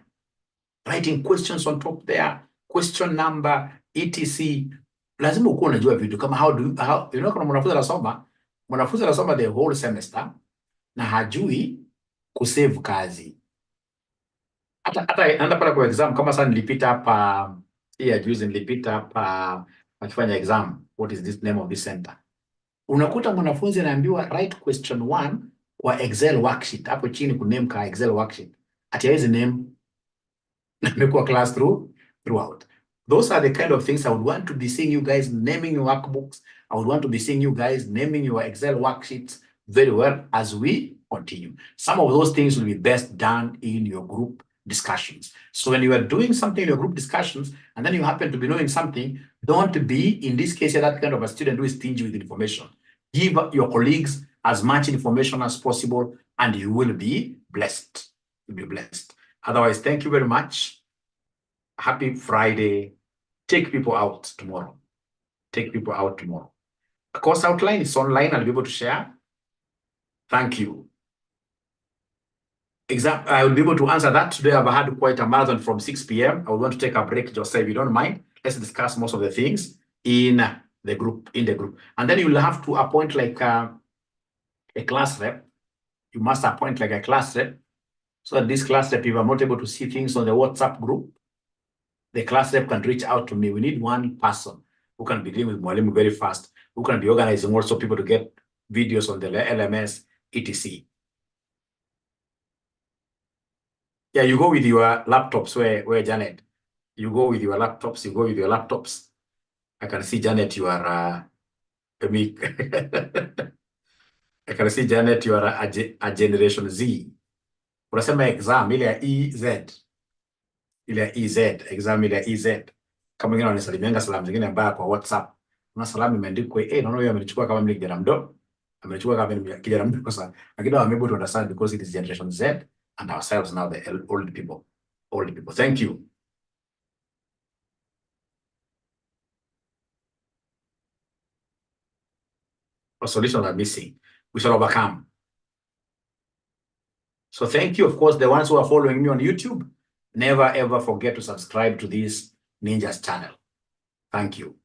Writing questions on top there, question number, etc. Lazima ukuwa unajua vitu kama kuna mwanafunzi anasoma the whole semester na hajui kusave kazi. Hata anaenda pala kwa exam, kama sasa nilipita hapa juzi nilipita hapa akifanya exam, what is this name of this center? Unakuta mwanafunzi anaambiwa write question 1 kwa Excel worksheet. Hapo chini kuname ka Excel worksheet. Ati hawezi name nimekuwa class throughout. Those are the kind of things I would want to be seeing you guys naming your workbooks. I would want to be seeing you guys naming your Excel worksheets very well as we continue. Some of those things will be best done in your group discussions. So when you are doing something in your group discussions, and then you happen to be knowing something, don't be, in this case, that kind of a student who is stingy with information. Give your colleagues as much information as possible, and you will be blessed. You'll be blessed. Otherwise, thank you very much. Happy Friday. Take people out tomorrow. Take people out tomorrow. The course outline is online. I'll be able to share. Thank you. I will be able to answer that today. I've had quite a marathon from 6 p.m. I would want to take a break, Joseph, if you don't mind. Let's discuss most of the things in the group. And then you'll have to appoint like a class rep. You must appoint like a class rep, so that this class rep, if I'm not able to see things on the WhatsApp group, the class rep can reach out to me. We need one person who can be dealing with Mwalimu very fast, who can be organizing also people to get videos on the LMS, etc. Yeah, you go with your laptops, where Janet? You go with your laptops. I can see Janet, you are I can see Janet, you are a generation Z. Unasema exam ile ya EZ. Exam ile ya EZ. Kama wengine wanasalimianga salamu zingine mbaya kwa WhatsApp. Una salamu imeandikwa naona huyo amenichukua kama mimi kijana mdogo. Amenichukua kama mimi kijana mdogo sana. Lakini I'm able to understand because it is generation Z and ourselves now, the old people. Thank you. Our solutions are missing. We shall overcome. So thank you, of course, the ones who are following me on YouTube. Never ever forget to subscribe to this Ninja's channel. Thank you.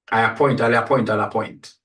I'll appoint.